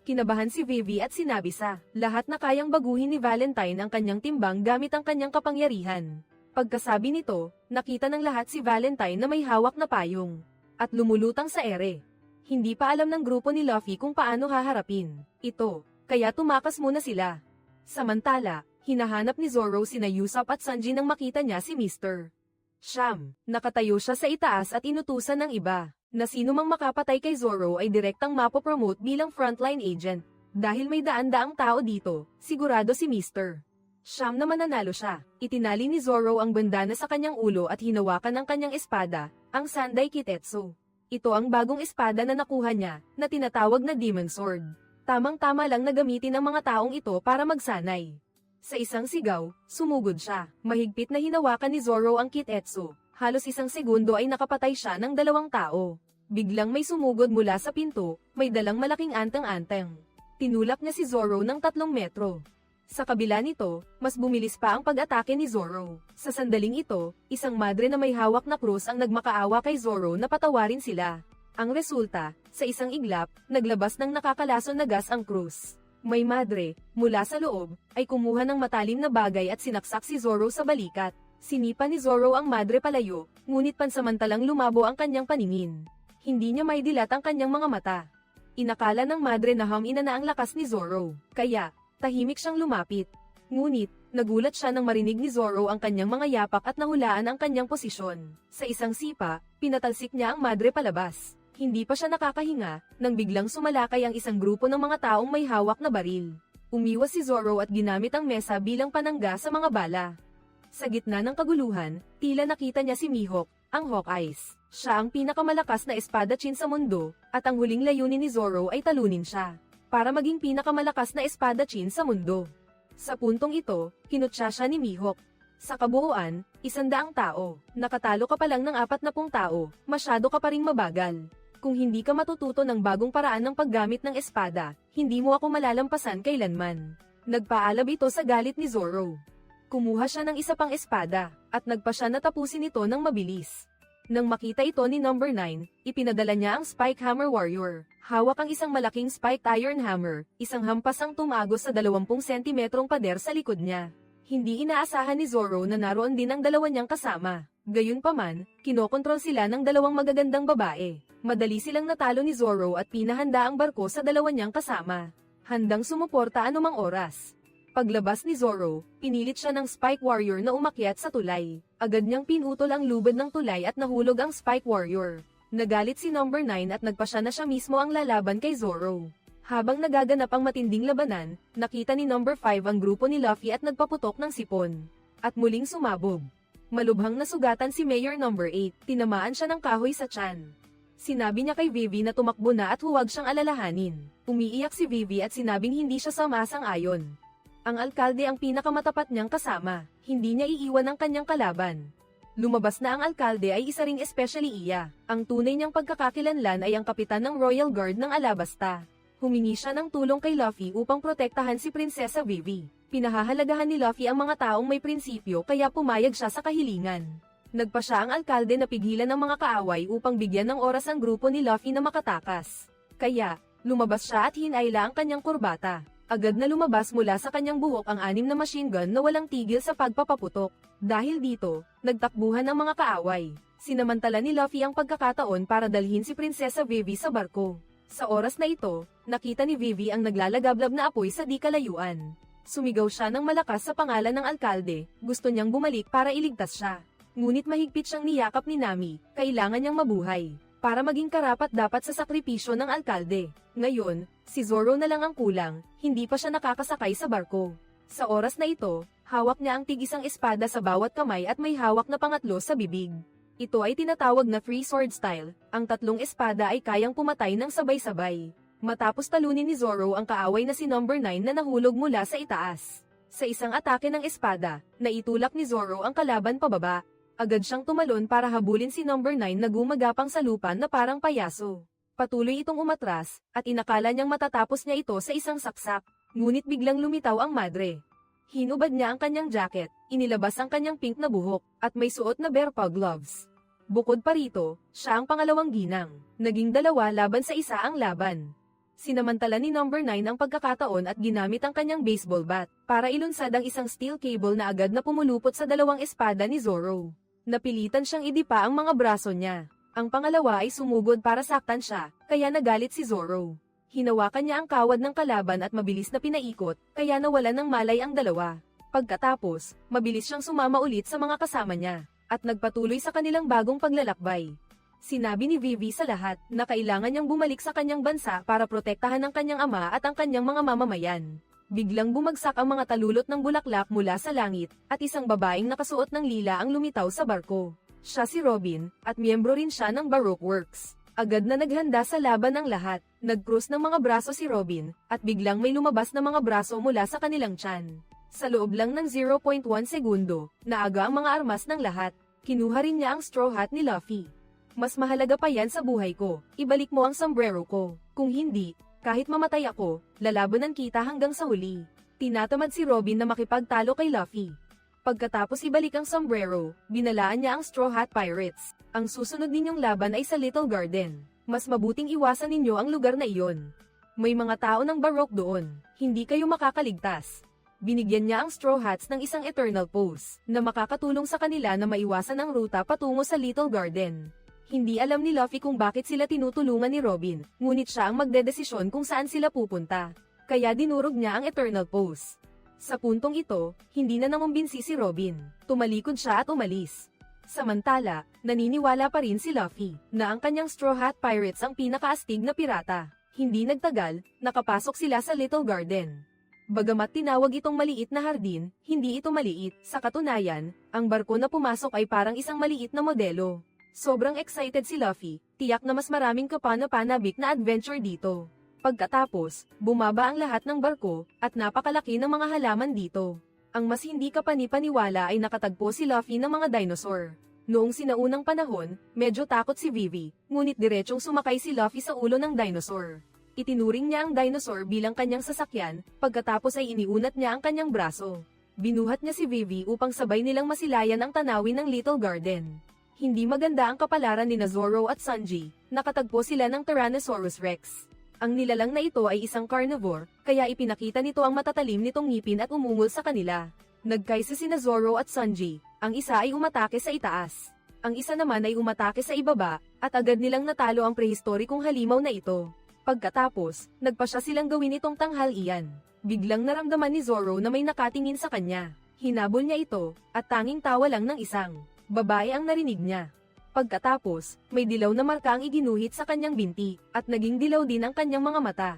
Speaker 1: Kinabahan si Vivi at sinabi sa lahat na kayang baguhin ni Valentine ang kanyang timbang gamit ang kanyang kapangyarihan. Pagkasabi nito, nakita ng lahat si Valentine na may hawak na payong at lumulutang sa ere. Hindi pa alam ng grupo ni Luffy kung paano haharapin ito, kaya tumakas muna sila. Samantala, hinahanap ni Zoro sina Usopp at Sanji nang makita niya si Mr. Siyam. Nakatayo siya sa itaas at inutusan ng iba, na sino mang makapatay kay Zoro ay direktang mapopromote bilang frontline agent. Dahil may daan-daang tao dito, sigurado si Mr. Siyam na mananalo siya. Itinali ni Zoro ang bandana sa kanyang ulo at hinawakan ang kanyang espada, ang Sandai Kitetsu. Ito ang bagong espada na nakuha niya, na tinatawag na Demon Sword. Tamang-tama lang na gamitin ng mga taong ito para magsanay. Sa isang sigaw, sumugod siya. Mahigpit na hinawakan ni Zoro ang Kitetsu. Halos isang segundo ay nakapatay siya ng 2 tao. Biglang may sumugod mula sa pinto, may dalang malaking anteng-anteng. Tinulak niya si Zoro ng 3 metro. Sa kabila nito, mas bumilis pa ang pag-atake ni Zoro. Sa sandaling ito, isang madre na may hawak na krus ang nagmakaawa kay Zoro na patawarin sila. Ang resulta, sa isang iglap, naglabas ng nakakalason na gas ang krus. May madre, mula sa loob, ay kumuha ng matalim na bagay at sinaksak si Zoro sa balikat. Sinipa ni Zoro ang madre palayo, ngunit pansamantalang lumabo ang kanyang paningin. Hindi niya maidilat ang kanyang mga mata. Inakala ng madre na hamina na ang lakas ni Zoro, kaya tahimik siyang lumapit. Ngunit, nagulat siya nang marinig ni Zoro ang kanyang mga yapak at nahulaan ang kanyang posisyon. Sa isang sipa, pinatalsik niya ang madre palabas. Hindi pa siya nakakahinga, nang biglang sumalakay ang isang grupo ng mga taong may hawak na baril. Umiwas si Zoro at ginamit ang mesa bilang panangga sa mga bala. Sa gitna ng kaguluhan, tila nakita niya si Mihawk, ang Hawkeyes. Siya ang pinakamalakas na espadachin sa mundo, at ang huling layunin ni Zoro ay talunin siya para maging pinakamalakas na espadachin sa mundo. Sa puntong ito, kinutya siya ni Mihawk. Sa kabuuan, 100 tao. Nakatalo ka pa lang ng 40 tao, masyado ka pa ring mabagal. Kung hindi ka matututo ng bagong paraan ng paggamit ng espada, hindi mo ako malalampasan kailanman. Nagpaalab ito sa galit ni Zoro. Kumuha siya ng isa pang espada, at nagpa siya na tapusin ito ng mabilis. Nang makita ito ni number 9, ipinadala niya ang Spike Hammer Warrior. Hawak ang isang malaking spiked iron hammer, isang hampas ang tumagos sa 20 sentimetrong pader sa likod niya. Hindi inaasahan ni Zoro na naroon din ang 2 niyang kasama. Gayunpaman, kinokontrol sila ng 2 magagandang babae. Madali silang natalo ni Zoro at pinahanda ang barko sa 2 niyang kasama. Handang sumuporta anumang oras. Paglabas ni Zoro, pinilit siya ng Spike Warrior na umakyat sa tulay. Agad niyang pinutol ang lubid ng tulay at nahulog ang Spike Warrior. Nagalit si number 9 at nagpasya na siya mismo ang lalaban kay Zoro. Habang nagaganap ang matinding labanan, nakita ni number 5 ang grupo ni Luffy at nagpaputok ng sipon. At muling sumabog. Malubhang nasugatan si Mayor number 8, tinamaan siya ng kahoy sa tiyan. Sinabi niya kay Vivi na tumakbo na at huwag siyang alalahanin. Umiiyak si Vivi at sinabing hindi siya sumasang-ayon. Ang alkalde ang pinakamatapat niyang kasama, hindi niya iiwan ang kanyang kalaban. Lumabas na ang alkalde ay isa ring especially iya. Ang tunay niyang pagkakakilanlan ay ang kapitan ng Royal Guard ng Alabasta. Humingi siya ng tulong kay Luffy upang protektahan si Prinsesa Vivi. Pinahahalagahan ni Luffy ang mga taong may prinsipyo kaya pumayag siya sa kahilingan. Nagpa siya ang alkalde na pigilan ng mga kaaway upang bigyan ng oras ang grupo ni Luffy na makatakas. Kaya, Lumabas siya at hinayla ang kanyang kurbata. Agad na lumabas mula sa kanyang buhok ang 6 na machine gun na walang tigil sa pagpapaputok. Dahil dito, nagtakbuhan ang mga kaaway. Sinamantala ni Luffy ang pagkakataon para dalhin si Prinsesa Vivi sa barko. Sa oras na ito, nakita ni Vivi ang naglalagablab na apoy sa di kalayuan. Sumigaw siya ng malakas sa pangalan ng alkalde, gusto niyang bumalik para iligtas siya. Ngunit mahigpit siyang niyakap ni Nami, kailangan niyang mabuhay. Para maging karapat-dapat sa sakripisyo ng alkalde. Ngayon, si Zoro na lang ang kulang, hindi pa siya nakakasakay sa barko. Sa oras na ito, hawak niya ang tig-isang espada sa bawat kamay at may hawak na pangatlo sa bibig. Ito ay tinatawag na three sword style, ang 3 espada ay kayang pumatay ng sabay-sabay. Matapos talunin ni Zoro ang kaaway na si number 9 na nahulog mula sa itaas. Sa isang atake ng espada, naitulak ni Zoro ang kalaban pababa. Agad siyang tumalon para habulin si number 9 na gumagapang sa lupa na parang payaso. Patuloy itong umatras, at inakala niyang matatapos niya ito sa isang saksak. Ngunit biglang lumitaw ang madre. Hinubad niya ang kanyang jacket, inilabas ang kanyang pink na buhok, at may suot na bear paw gloves. Bukod pa rito, siya ang pangalawang ginang. Naging 2 laban sa isa ang laban. Sinamantala ni number 9 ang pagkakataon at ginamit ang kanyang baseball bat, para ilunsad ang isang steel cable na agad na pumulupot sa 2 espada ni Zoro. Napilitan siyang idipa ang mga braso niya. Ang pangalawa ay sumugod para saktan siya, kaya nagalit si Zoro. Hinawakan niya ang kawad ng kalaban at mabilis na pinaikot, kaya nawalan ng malay ang 2. Pagkatapos, mabilis siyang sumama ulit sa mga kasama niya, at nagpatuloy sa kanilang bagong paglalakbay. Sinabi ni Vivi sa lahat na kailangan niyang bumalik sa kanyang bansa para protektahan ang kanyang ama at ang kanyang mga mamamayan. Biglang bumagsak ang mga talulot ng bulaklak mula sa langit, at isang babaeng nakasuot ng lila ang lumitaw sa barko. Siya si Robin, at miyembro rin siya ng Baroque Works. Agad na naghanda sa laban ng lahat, nag-cross ng mga braso si Robin, at biglang may lumabas na mga braso mula sa kanilang tiyan. Sa loob lang ng 0.1 segundo, naaga ang mga armas ng lahat. Kinuha rin niya ang straw hat ni Luffy. Mas mahalaga pa yan sa buhay ko, ibalik mo ang sombrero ko. Kung hindi, kahit mamatay ako, lalabanan kita hanggang sa huli. Tinatamad si Robin na makipagtalo kay Luffy. Pagkatapos ibalik ang sombrero, binalaan niya ang Straw Hat Pirates. Ang susunod ninyong laban ay sa Little Garden. Mas mabuting iwasan ninyo ang lugar na iyon. May mga tao ng Baroque doon, hindi kayo makakaligtas. Binigyan niya ang Straw Hats ng isang eternal pose, na makakatulong sa kanila na maiwasan ang ruta patungo sa Little Garden. Hindi alam ni Luffy kung bakit sila tinutulungan ni Robin, ngunit siya ang magdedesisyon kung saan sila pupunta. Kaya dinurog niya ang Eternal Pose. Sa puntong ito, hindi na nangumbinsi si Robin. Tumalikod siya at umalis. Samantala, naniniwala pa rin si Luffy, na ang kanyang Straw Hat Pirates ang pinakaastig na pirata. Hindi nagtagal, nakapasok sila sa Little Garden. Bagamat tinawag itong maliit na hardin, hindi ito maliit. Sa katunayan, ang barko na pumasok ay parang isang maliit na modelo. Sobrang excited si Luffy, tiyak na mas maraming kapana-panabik na adventure dito. Pagkatapos, bumaba ang lahat ng barko, at napakalaki ng mga halaman dito. Ang mas hindi kapani-paniwala ay nakatagpo si Luffy ng mga dinosaur. Noong sinaunang panahon, medyo takot si Vivi, ngunit diretsong sumakay si Luffy sa ulo ng dinosaur. Itinuring niya ang dinosaur bilang kanyang sasakyan, pagkatapos ay iniunat niya ang kanyang braso. Binuhat niya si Vivi upang sabay nilang masilayan ang tanawin ng Little Garden. Hindi maganda ang kapalaran ni Zoro at Sanji, nakatagpo sila ng Tyrannosaurus Rex. Ang nilalang na ito ay isang carnivore, kaya ipinakita nito ang matatalim nitong ngipin at umungol sa kanila. Nagkaisa sina Zoro at Sanji, ang isa ay umatake sa itaas. Ang isa naman ay umatake sa ibaba, at agad nilang natalo ang prehistorikong halimaw na ito. Pagkatapos, nagpasya silang gawin itong tanghalian. Biglang naramdaman ni Zoro na may nakatingin sa kanya. Hinabol niya ito, at tanging tawa lang ng isang babae ang narinig niya. Pagkatapos, may dilaw na marka ang iginuhit sa kanyang binti, at naging dilaw din ang kanyang mga mata.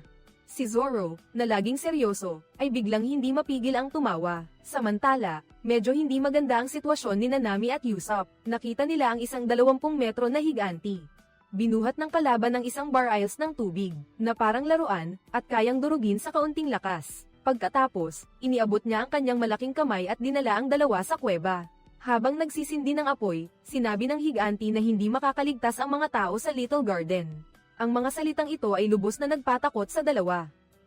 Speaker 1: Si Zoro, na laging seryoso, ay biglang hindi mapigil ang tumawa. Samantala, medyo hindi maganda ang sitwasyon ni Nami at Usopp. Nakita nila ang isang 20 metro na higanti. Binuhat ng kalaban ng isang bar-ice ng tubig, na parang laruan, at kayang durugin sa kaunting lakas. Pagkatapos, iniabot niya ang kanyang malaking kamay at dinala ang 2 sa kuweba. Habang nagsisindi ng apoy, sinabi ng higanti na hindi makakaligtas ang mga tao sa Little Garden. Ang mga salitang ito ay lubos na nagpatakot sa 2.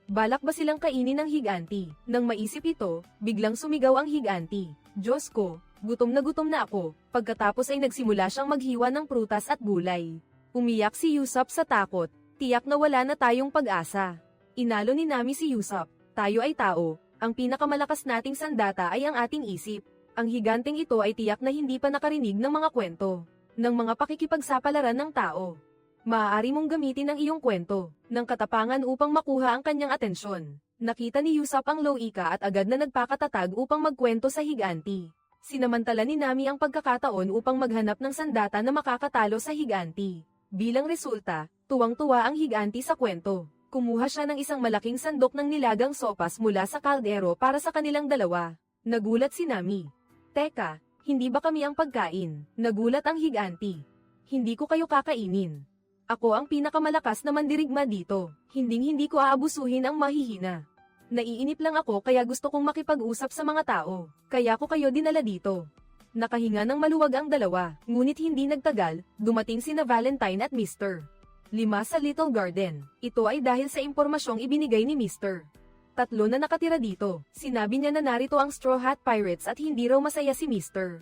Speaker 1: Balak ba silang kainin ng higanti? Nang maisip ito, biglang sumigaw ang higanti. Diyos ko, gutom na ako. Pagkatapos ay nagsimula siyang maghiwa ng prutas at gulay. Umiyak si Usopp sa takot. Tiyak na wala na tayong pag-asa. Inalo ni Nami si Usopp. Tayo ay tao. Ang pinakamalakas nating sandata ay ang ating isip. Ang higanteng ito ay tiyak na hindi pa nakarinig ng mga kwento ng mga pakikipagsapalaran ng tao. Maaari mong gamitin ang iyong kwento ng katapangan upang makuha ang kanyang atensyon. Nakita ni Usopp ang Loika at agad na nagpakatatag upang magkwento sa higanti. Sinamantala ni Nami ang pagkakataon upang maghanap ng sandata na makakatalo sa higanti. Bilang resulta, tuwang-tuwa ang higanti sa kwento. Kumuha siya ng isang malaking sandok ng nilagang sopas mula sa kaldero para sa kanilang dalawa. Nagulat si Nami. Teka, hindi ba kami ang pagkain? Nagulat ang higanti. Hindi ko kayo kakainin. Ako ang pinakamalakas na mandirigma dito. Hinding-hindi ko aabusuhin ang mahihina. Naiinip lang ako kaya gusto kong makipag-usap sa mga tao. Kaya ko kayo dinala dito. Nakahinga ng maluwag ang dalawa, ngunit hindi nagtagal, dumating sina Valentine at Mr. Lima sa Little Garden. Ito ay dahil sa impormasyong ibinigay ni Mr. Tatlo na nakatira dito. Sinabi niya na narito ang Straw Hat Pirates at hindi raw masaya si Mr.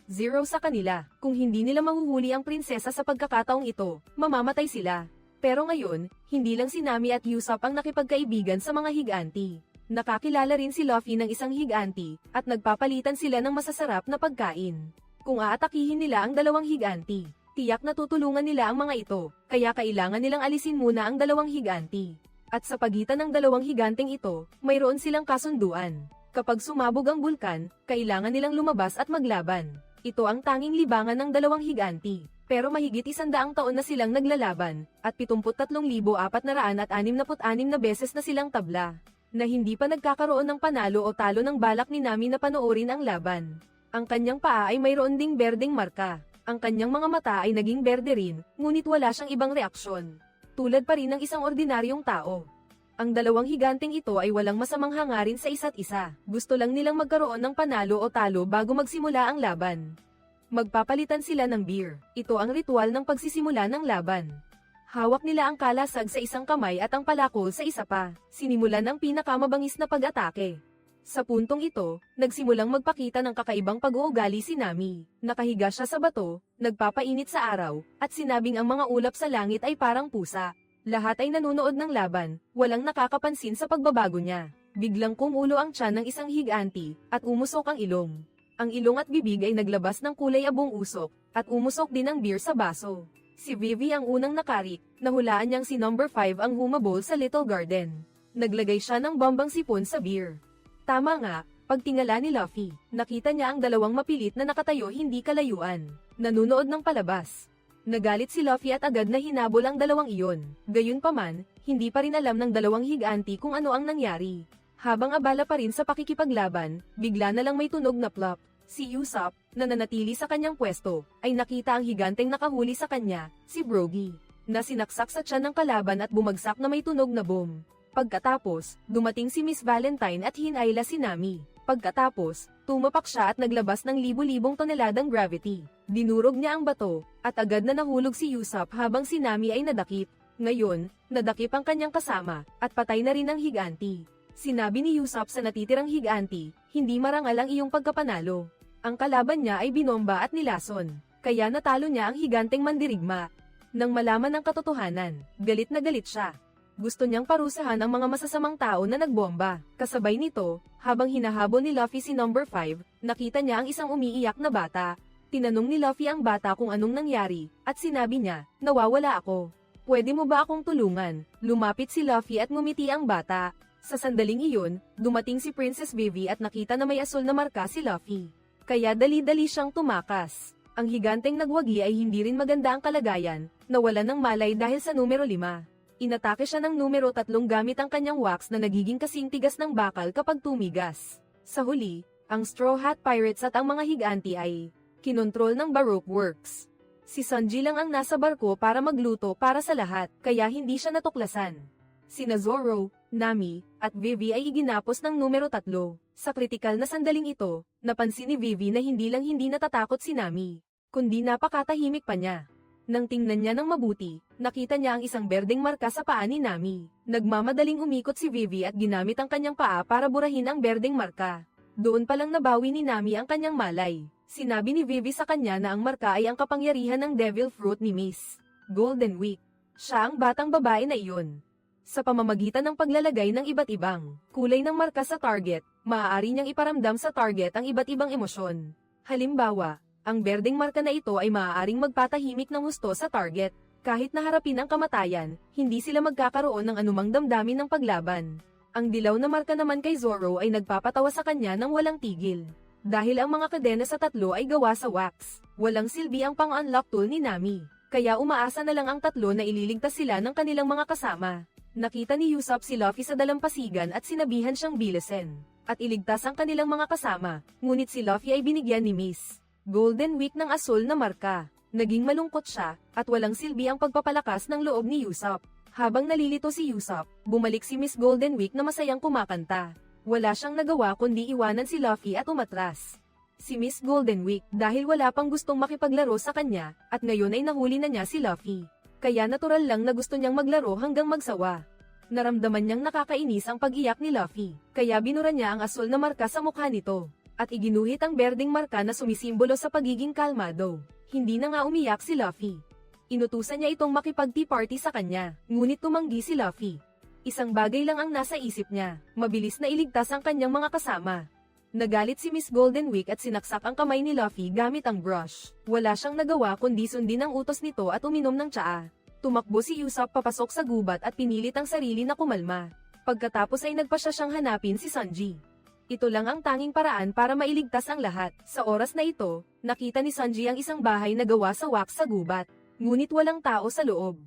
Speaker 1: Zero sa kanila. Kung hindi nila mahuhuli ang prinsesa sa pagkakataong ito, mamamatay sila. Pero ngayon, hindi lang si Nami at Usopp ang nakipagkaibigan sa mga higanti. Nakakilala rin si Luffy ng isang higanti, at nagpapalitan sila ng masasarap na pagkain. Kung aatakihin nila ang dalawang higanti, tiyak na tutulungan nila ang mga ito, kaya kailangan nilang alisin muna ang dalawang higanti. At sa pagitan ng dalawang higanteng ito, mayroon silang kasunduan. Kapag sumabog ang bulkan, kailangan nilang lumabas at maglaban. Ito ang tanging libangan ng dalawang higanti. Pero mahigit 100 taon na silang naglalaban, at 73,466 na beses na silang tabla, na hindi pa nagkakaroon ng panalo o talo ng balak ni Nami na panoorin ang laban. Ang kanyang paa ay mayroon ding berdeng marka. Ang kanyang mga mata ay naging berde rin, ngunit wala siyang ibang reaksyon. Tulad pa rin ng isang ordinaryong tao. Ang dalawang higanteng ito ay walang masamang hangarin sa isa't isa. Gusto lang nilang magkaroon ng panalo o talo bago magsimula ang laban. Magpapalitan sila ng beer. Ito ang ritual ng pagsisimula ng laban. Hawak nila ang kalasag sa isang kamay at ang palakol sa isa pa. Sinimulan ang pinakamabangis na pag-atake. Sa puntong ito, nagsimulang magpakita ng kakaibang pag-uugali si Nami. Nakahiga siya sa bato, nagpapainit sa araw, at sinabing ang mga ulap sa langit ay parang pusa. Lahat ay nanonood ng laban, walang nakakapansin sa pagbabago niya. Biglang kumulo ang tiyan ng isang higanti, at umusok ang ilong. Ang ilong at bibig ay naglabas ng kulay abong usok, at umusok din ang beer sa baso. Si Vivi ang unang nakarik, nahulaan niyang si number 5 ang humabol sa Little Garden. Naglagay siya ng bombang sipon sa beer. Tama nga, pagtingala ni Luffy, nakita niya ang dalawang mapilit na nakatayo hindi kalayuan, nanunood ng palabas. Nagalit si Luffy at agad na hinabol ang dalawang iyon. Gayunpaman, hindi pa rin alam ng dalawang higanti kung ano ang nangyari. Habang abala pa rin sa pakikipaglaban, bigla na lang may tunog na plop. Si Usopp, na nanatili sa kanyang pwesto, ay nakita ang higanteng nakahuli sa kanya, si Brogy, na sinaksak sa tiyan ng kalaban at bumagsak na may tunog na boom. Pagkatapos, dumating si Miss Valentine at hinayla si Nami. Pagkatapos, tumapak siya at naglabas ng libu-libong toneladang gravity. Dinurog niya ang bato, at agad na nahulog si Usopp habang si Nami ay nadakip. Ngayon, nadakip ang kanyang kasama, at patay na rin ang higanti. Sinabi ni Usopp sa natitirang higanti, hindi marangal ang iyong pagkapanalo. Ang kalaban niya ay binomba at nilason, kaya natalo niya ang higanteng mandirigma. Nang malaman ang katotohanan, galit na galit siya. Gusto niyang parusahan ang mga masasamang tao na nagbomba. Kasabay nito, habang hinahabol ni Luffy si number 5, nakita niya ang isang umiiyak na bata. Tinanong ni Luffy ang bata kung anong nangyari, at sinabi niya, nawawala ako. Pwede mo ba akong tulungan? Lumapit si Luffy at ngumiti ang bata. Sa sandaling iyon, dumating si Princess Vivi at nakita na may asul na marka si Luffy. Kaya dali-dali siyang tumakas. Ang higanteng nagwagi ay hindi rin maganda ang kalagayan, nawalan ng malay dahil sa numero 5. Inatake siya ng numero 3 gamit ang kanyang wax na nagiging kasing tigas ng bakal kapag tumigas. Sa huli, ang Straw Hat Pirates at ang mga higanti ay kinontrol ng Baroque Works. Si Sanji lang ang nasa barko para magluto para sa lahat, kaya hindi siya natuklasan. Sina Zoro, Nami, at Vivi ay iginapos ng numero 3. Sa kritikal na sandaling ito, napansin ni Vivi na hindi lang hindi natatakot si Nami, kundi napakatahimik pa niya. Nang tingnan niya ng mabuti, nakita niya ang isang berdeng marka sa paa ni Nami. Nagmamadaling umikot si Vivi at ginamit ang kanyang paa para burahin ang berdeng marka. Doon palang nabawi ni Nami ang kanyang malay. Sinabi ni Vivi sa kanya na ang marka ay ang kapangyarihan ng Devil Fruit ni Miss Golden Week. Siya ang batang babae na iyon. Sa pamamagitan ng paglalagay ng iba't ibang kulay ng marka sa target, maaari niyang iparamdam sa target ang iba't ibang emosyon. Halimbawa, ang berdeng marka na ito ay maaaring magpatahimik ng husto sa target. Kahit naharapin ang kamatayan, hindi sila magkakaroon ng anumang damdamin ng paglaban. Ang dilaw na marka naman kay Zoro ay nagpapatawa sa kanya ng walang tigil. Dahil ang mga kadena sa tatlo ay gawa sa wax, walang silbi ang pang-unlock tool ni Nami. Kaya umaasa na lang ang tatlo na ililigtas sila ng kanilang mga kasama. Nakita ni Usopp si Luffy sa dalampasigan at sinabihan siyang bilisin at iligtas ang kanilang mga kasama, ngunit si Luffy ay binigyan ni Miss Golden Week ng asul na marka. Naging malungkot siya, at walang silbi ang pagpapalakas ng loob ni Usopp. Habang nalilito si Usopp, bumalik si Miss Golden Week na masayang kumakanta. Wala siyang nagawa kundi iwanan si Luffy at umatras. Si Miss Golden Week dahil wala pang gustong makipaglaro sa kanya, at ngayon ay nahuli na niya si Luffy. Kaya natural lang na gusto niyang maglaro hanggang magsawa. Naramdaman niyang nakakainis ang pag-iyak ni Luffy, kaya binura niya ang asul na marka sa mukha nito, at iginuhit ang berdeng marka na sumisimbolo sa pagiging kalmado. Hindi na nga umiyak si Luffy. Inutusan niya itong makipag-tea party sa kanya, ngunit tumanggi si Luffy. Isang bagay lang ang nasa isip niya, mabilis na iligtas ang kanyang mga kasama. Nagalit si Miss Golden Week at sinaksak ang kamay ni Luffy gamit ang brush. Wala siyang nagawa kundi sundin ang utos nito at uminom ng tsaa. Tumakbo si Usopp papasok sa gubat at pinilit ang sarili na kumalma. Pagkatapos ay nagpasya siyang hanapin si Sanji. Ito lang ang tanging paraan para mailigtas ang lahat. Sa oras na ito, nakita ni Sanji ang isang bahay na gawa sa wax sa gubat. Ngunit walang tao sa loob.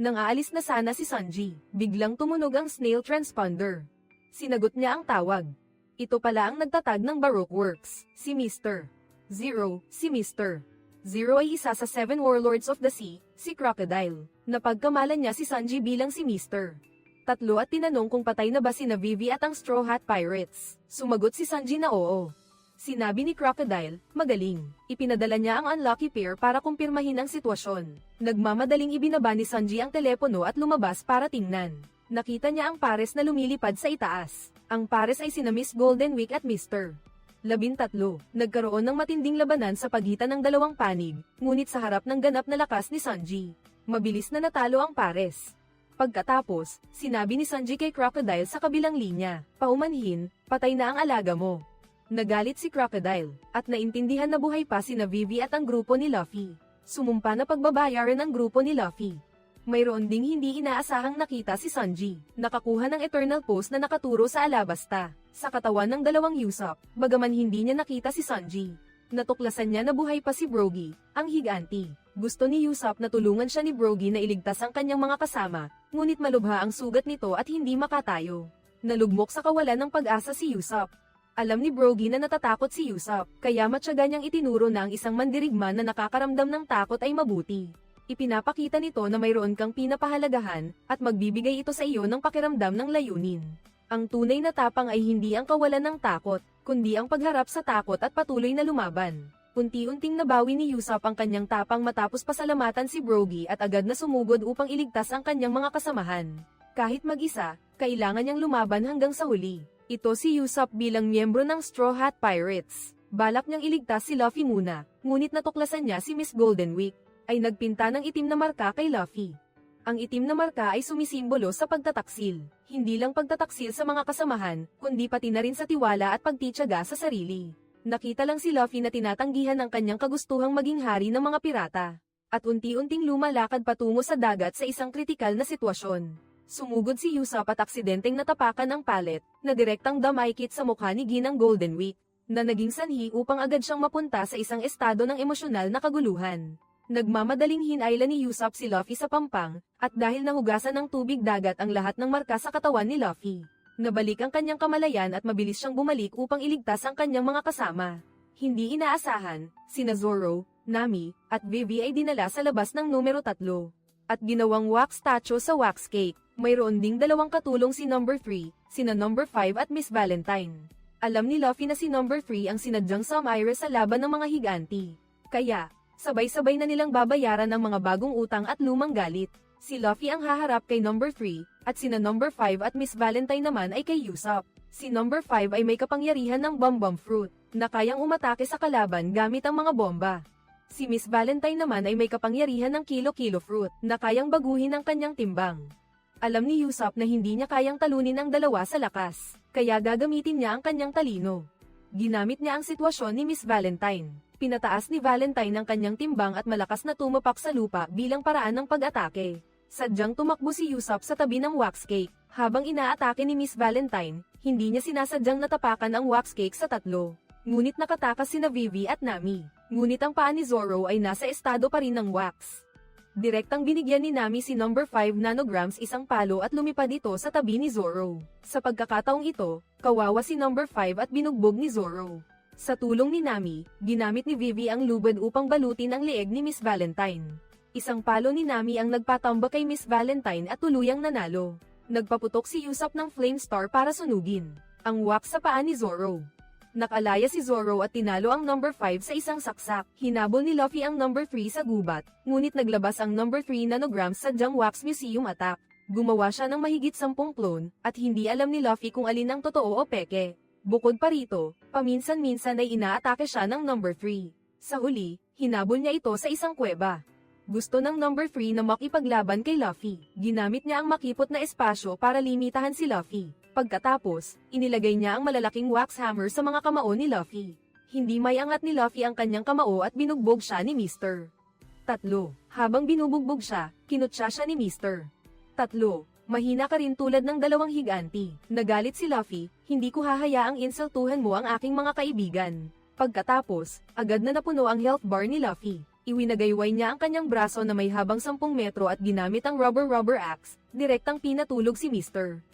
Speaker 1: Nang aalis na sana si Sanji, biglang tumunog ang snail transponder. Sinagot niya ang tawag. Ito pala ang nagtatag ng Baroque Works, si Mr. Zero. Si Mr. Zero ay isa sa 7 Warlords of the Sea, si Crocodile. Napagkamalan niya si Sanji bilang si Mr. Tatlo at tinanong kung patay na ba sina Vivi at ang Straw Hat Pirates. Sumagot si Sanji na oo. Sinabi ni Crocodile, magaling. Ipinadala niya ang unlucky pair para kumpirmahin ang sitwasyon. Nagmamadaling ibinaba ni Sanji ang telepono at lumabas para tingnan. Nakita niya ang pares na lumilipad sa itaas. Ang pares ay sina Miss Golden Week at Mr. 13. Nagkaroon ng matinding labanan sa pagitan ng dalawang panig, ngunit sa harap ng ganap na lakas ni Sanji, mabilis na natalo ang pares. Pagkatapos, sinabi ni Sanji kay Crocodile sa kabilang linya, paumanhin, patay na ang alaga mo. Nagalit si Crocodile, at naintindihan na buhay pa sina Vivi at ang grupo ni Luffy. Sumumpa na pagbabayaran ang grupo ni Luffy. Mayroon ding hindi inaasahang nakita si Sanji, nakakuha ng Eternal Pose na nakaturo sa Alabasta, sa katawan ng dalawang Usopp, bagaman hindi niya nakita si Sanji. Natuklasan niya na buhay pa si Brogy, ang higanti. Gusto ni Usopp na tulungan siya ni Brogy na iligtas ang kanyang mga kasama, ngunit malubha ang sugat nito at hindi makatayo. Nalugmok sa kawalan ng pag-asa si Usopp. Alam ni Brogy na natatakot si Usopp, kaya matyaga niyang itinuro na ang isang mandirigma na nakakaramdam ng takot ay mabuti. Ipinapakita nito na mayroon kang pinapahalagahan, at magbibigay ito sa iyo ng pakiramdam ng layunin. Ang tunay na tapang ay hindi ang kawalan ng takot, kundi ang pagharap sa takot at patuloy na lumaban. Unti-unting nabawi ni Usopp ang kanyang tapang matapos pasalamatan si Brogy at agad na sumugod upang iligtas ang kanyang mga kasamahan. Kahit mag-isa, kailangan niyang lumaban hanggang sa huli. Ito si Usopp bilang miyembro ng Straw Hat Pirates. Balak niyang iligtas si Luffy muna, ngunit natuklasan niya si Miss Golden Week, ay nagpinta ng itim na marka kay Luffy. Ang itim na marka ay sumisimbolo sa pagtataksil. Hindi lang pagtataksil sa mga kasamahan, kundi pati na rin sa tiwala at pagtitiyaga sa sarili. Nakita lang si Luffy na tinatanggihan ang kanyang kagustuhang maging hari ng mga pirata. At unti-unting lumalakad patungo sa dagat sa isang kritikal na sitwasyon. Sumugod si Usopp at aksidenteng natapakan ang palet, na direktang damaykit sa mukha ni Ginang Golden Week, na naging sanhi upang agad siyang mapunta sa isang estado ng emosyonal na kaguluhan. Nagmamadaling hinayla ni Usopp si Luffy sa pampang, at dahil nahugasan ng tubig dagat ang lahat ng marka sa katawan ni Luffy, nabalik ang kanyang kamalayan at mabilis siyang bumalik upang iligtas ang kanyang mga kasama. Hindi inaasahan, sina Zoro, Nami, at Vivi ay dinala sa labas ng numero 3, at ginawang wax statue sa wax cake. Mayroon ding dalawang katulong si number 3, sina number 5 at Miss Valentine. Alam ni Luffy na si number 3 ang sinadyang sumire sa laban ng mga higanti. Kaya, sabay-sabay na nilang babayaran ang mga bagong utang at lumang galit. Si Luffy ang haharap kay number 3, at sina number 5 at Miss Valentine naman ay kay Usopp. Si number 5 ay may kapangyarihan ng bomb fruit, na kayang umatake sa kalaban gamit ang mga bomba. Si Miss Valentine naman ay may kapangyarihan ng kilo-kilo fruit na kayang baguhin ang kanyang timbang. Alam ni Usopp na hindi niya kayang talunin ang dalawa sa lakas, kaya gagamitin niya ang kanyang talino. Ginamit niya ang sitwasyon ni Miss Valentine. Pinataas ni Valentine ang kanyang timbang at malakas na tumapak sa lupa bilang paraan ng pag-atake. Sadyang tumakbo si Usopp sa tabi ng wax cake. Habang inaatake ni Miss Valentine, hindi niya sinasadyang natapakan ang wax cake sa tatlo. Ngunit nakatakas sina Vivi at Nami. Ngunit ang paa ni Zoro ay nasa estado pa rin ng wax. Direktang binigyan ni Nami si number 5 nanograms isang palo at lumipad ito sa tabi ni Zoro. Sa pagkakataong ito, kawawa si number 5 at binugbog ni Zoro. Sa tulong ni Nami, ginamit ni Vivi ang lubid upang balutin ang leeg ni Miss Valentine. Isang palo ni Nami ang nagpatamba kay Miss Valentine at tuluyang nanalo. Nagpaputok si Usopp ng Flame Star para sunugin ang wax sa paa ni Zoro. Nakalaya si Zoro at tinalo ang number 5 sa isang saksak. Hinabol ni Luffy ang number 3 sa gubat, ngunit naglabas ang number 3 nanograms sa Jang Wax Museum attack. Gumawa siya ng mahigit 10 clone, at hindi alam ni Luffy kung alin ang totoo o peke. Bukod pa rito, paminsan-minsan ay inaatake siya ng number 3. Sa huli, hinabol niya ito sa isang kuweba. Gusto ng number 3 na makipaglaban kay Luffy. Ginamit niya ang makipot na espasyo para limitahan si Luffy. Pagkatapos, inilagay niya ang malalaking wax hammer sa mga kamao ni Luffy. Hindi may angat ni Luffy ang kanyang kamao at binugbog siya ni Mr. 3. Habang binubugbog siya, kinutsa siya ni Mr. 3. Mahina ka rin tulad ng dalawang higanti. Nagalit si Luffy, hindi ko hahayaang insultuhan mo ang aking mga kaibigan. Pagkatapos, agad na napuno ang health bar ni Luffy. Iwinagayway niya ang kanyang braso na may habang 10 metro at ginamit ang rubber axe, direktang pinatulog si Mr.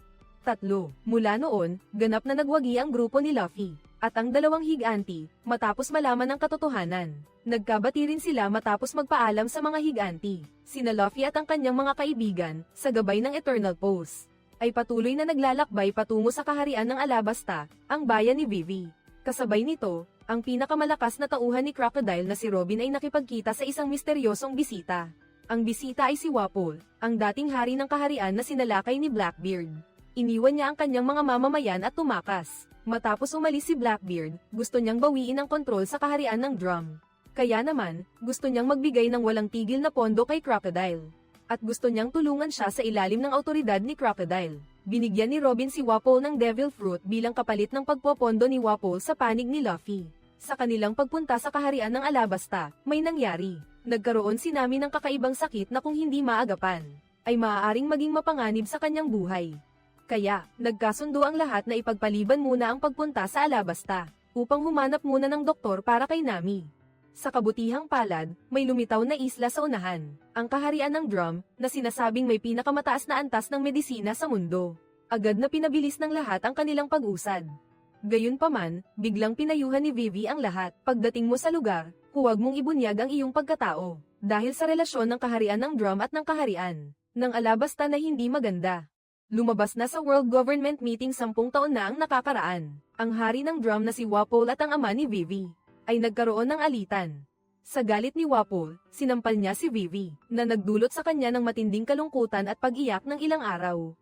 Speaker 1: 3. Mula noon, ganap na nagwagi ang grupo ni Luffy, at ang dalawang higanti, matapos malaman ang katotohanan. Nagkabati rin sila matapos magpaalam sa mga higanti. Sina Luffy at ang kanyang mga kaibigan, sa gabay ng Eternal Pose, ay patuloy na naglalakbay patungo sa kaharian ng Alabasta, ang bayan ni Vivi. Kasabay nito, ang pinakamalakas na tauhan ni Crocodile na si Robin ay nakipagkita sa isang misteryosong bisita. Ang bisita ay si Wapol, ang dating hari ng kaharian na sinalakay ni Blackbeard. Iniwan niya ang kanyang mga mamamayan at tumakas. Matapos umalis si Blackbeard, gusto niyang bawiin ang kontrol sa kaharian ng Drum. Kaya naman, gusto niyang magbigay ng walang tigil na pondo kay Crocodile. At gusto niyang tulungan siya sa ilalim ng autoridad ni Crocodile. Binigyan ni Robin si Wapol ng Devil Fruit bilang kapalit ng pagpopondo ni Wapol sa panig ni Luffy. Sa kanilang pagpunta sa kaharian ng Alabasta, may nangyari. Nagkaroon si Nami ng kakaibang sakit na kung hindi maagapan, ay maaaring maging mapanganib sa kanyang buhay. Kaya, nagkasundo ang lahat na ipagpaliban muna ang pagpunta sa Alabasta, upang humanap muna ng doktor para kay Nami. Sa kabutihang palad, may lumitaw na isla sa unahan, ang kaharian ng Drum, na sinasabing may pinakamataas na antas ng medisina sa mundo. Agad na pinabilis ng lahat ang kanilang pag-usad. Gayunpaman, biglang pinayuhan ni Vivi ang lahat. Pagdating mo sa lugar, huwag mong ibunyag ang iyong pagkatao, dahil sa relasyon ng kaharian ng Drum at ng kaharian ng Alabasta na hindi maganda. Lumabas na sa World Government Meeting 10 taon na ang nakakaraan. Ang hari ng Drum na si Wapol at ang ama ni Vivi ay nagkaroon ng alitan. Sa galit ni Wapol, sinampal niya si Vivi, na nagdulot sa kanya ng matinding kalungkutan at pag-iyak ng ilang araw.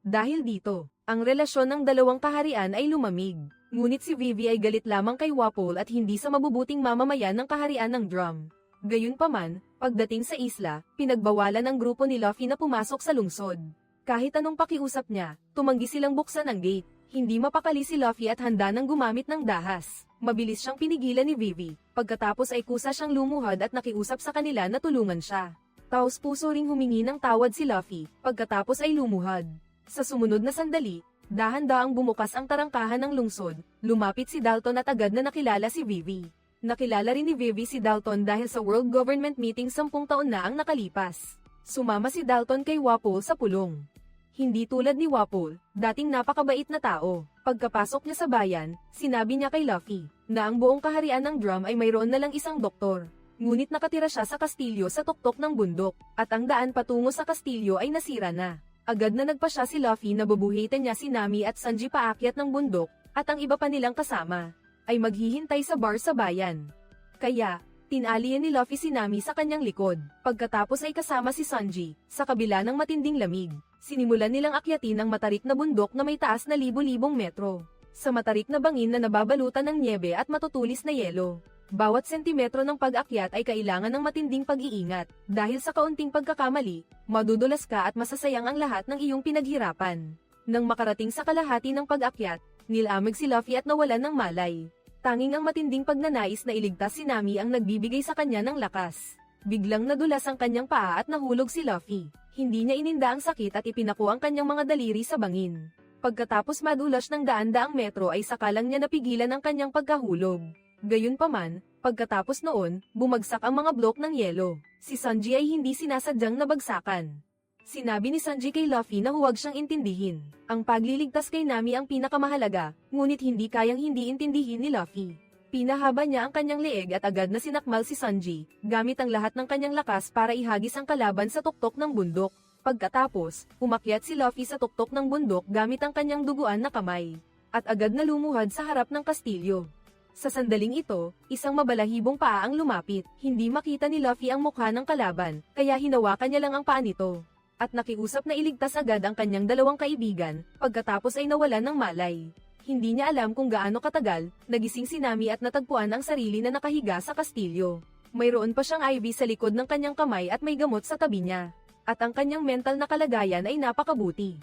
Speaker 1: Dahil dito, ang relasyon ng dalawang kaharian ay lumamig. Ngunit si Vivi ay galit lamang kay Wapol at hindi sa mabubuting mamamayan ng kaharian ng Drum. Gayunpaman, pagdating sa isla, pinagbawalan ng grupo ni Luffy na pumasok sa lungsod. Kahit anong pakiusap niya, tumanggi silang buksan ang gate. Hindi mapakali si Luffy at handa nang gumamit ng dahas. Mabilis siyang pinigilan ni Vivi, pagkatapos ay kusa siyang lumuhod at nakiusap sa kanila na tulungan siya. Taos puso ring humingi ng tawad si Luffy, pagkatapos ay lumuhod. Sa sumunod na sandali, dahan-daang bumukas ang tarangkahan ng lungsod, lumapit si Dalton at agad na nakilala si Vivi. Nakilala rin ni Vivi si Dalton dahil sa World Government Meeting 10 taon na ang nakalipas. Sumama si Dalton kay Wapol sa pulong. Hindi tulad ni Wapol, dating napakabait na tao. Pagkapasok niya sa bayan, sinabi niya kay Luffy, na ang buong kaharian ng Drum ay mayroon na lang isang doktor. Ngunit nakatira siya sa kastilyo sa tuktok ng bundok, at ang daan patungo sa kastilyo ay nasira na. Agad na nagpasya si Luffy na bubuhitin niya si Nami at Sanji paakyat ng bundok, at ang iba pa nilang kasama, ay maghihintay sa bar sa bayan. Kaya, tinalian ni Luffy si Nami sa kanyang likod. Pagkatapos ay kasama si Sanji, sa kabila ng matinding lamig. Sinimulan nilang akyatin ang matarik na bundok na may taas na libo-libong metro. Sa matarik na bangin na nababalutan ng nyebe at matutulis na yelo. Bawat sentimetro ng pag-akyat ay kailangan ng matinding pag-iingat. Dahil sa kaunting pagkakamali, madudulas ka at masasayang ang lahat ng iyong pinaghirapan. Nang makarating sa kalahati ng pag-akyat, nilamig si Luffy at nawalan ng malay. Tanging ang matinding pagnanais na iligtas si Nami ang nagbibigay sa kanya ng lakas. Biglang nadulas ang kanyang paa at nahulog si Luffy. Hindi niya ininda ang sakit at ipinako ang kanyang mga daliri sa bangin. Pagkatapos madulas ng daan-daang metro ay sakalang niya napigilan ang kanyang pagkahulog. Gayunpaman, pagkatapos noon, bumagsak ang mga blok ng yelo. Si Sanji ay hindi sinasadyang nabagsakan. Sinabi ni Sanji kay Luffy na huwag siyang intindihin. Ang pagliligtas kay Nami ang pinakamahalaga, ngunit hindi kayang hindi intindihin ni Luffy. Pinahaba niya ang kanyang leeg at agad na sinakmal si Sanji, gamit ang lahat ng kanyang lakas para ihagis ang kalaban sa tuktok ng bundok. Pagkatapos, umakyat si Luffy sa tuktok ng bundok gamit ang kanyang duguan na kamay. At agad na lumuhad sa harap ng kastilyo. Sa sandaling ito, isang mabalahibong paa ang lumapit. Hindi makita ni Luffy ang mukha ng kalaban, kaya hinawakan niya lang ang paa nito. At nakiusap na iligtas agad ang kanyang dalawang kaibigan, pagkatapos ay nawalan ng malay. Hindi niya alam kung gaano katagal, nagising si Nami at natagpuan ang sarili na nakahiga sa kastilyo. Mayroon pa siyang IV sa likod ng kanyang kamay at may gamot sa tabi niya. At ang kanyang mental na kalagayan ay napakabuti.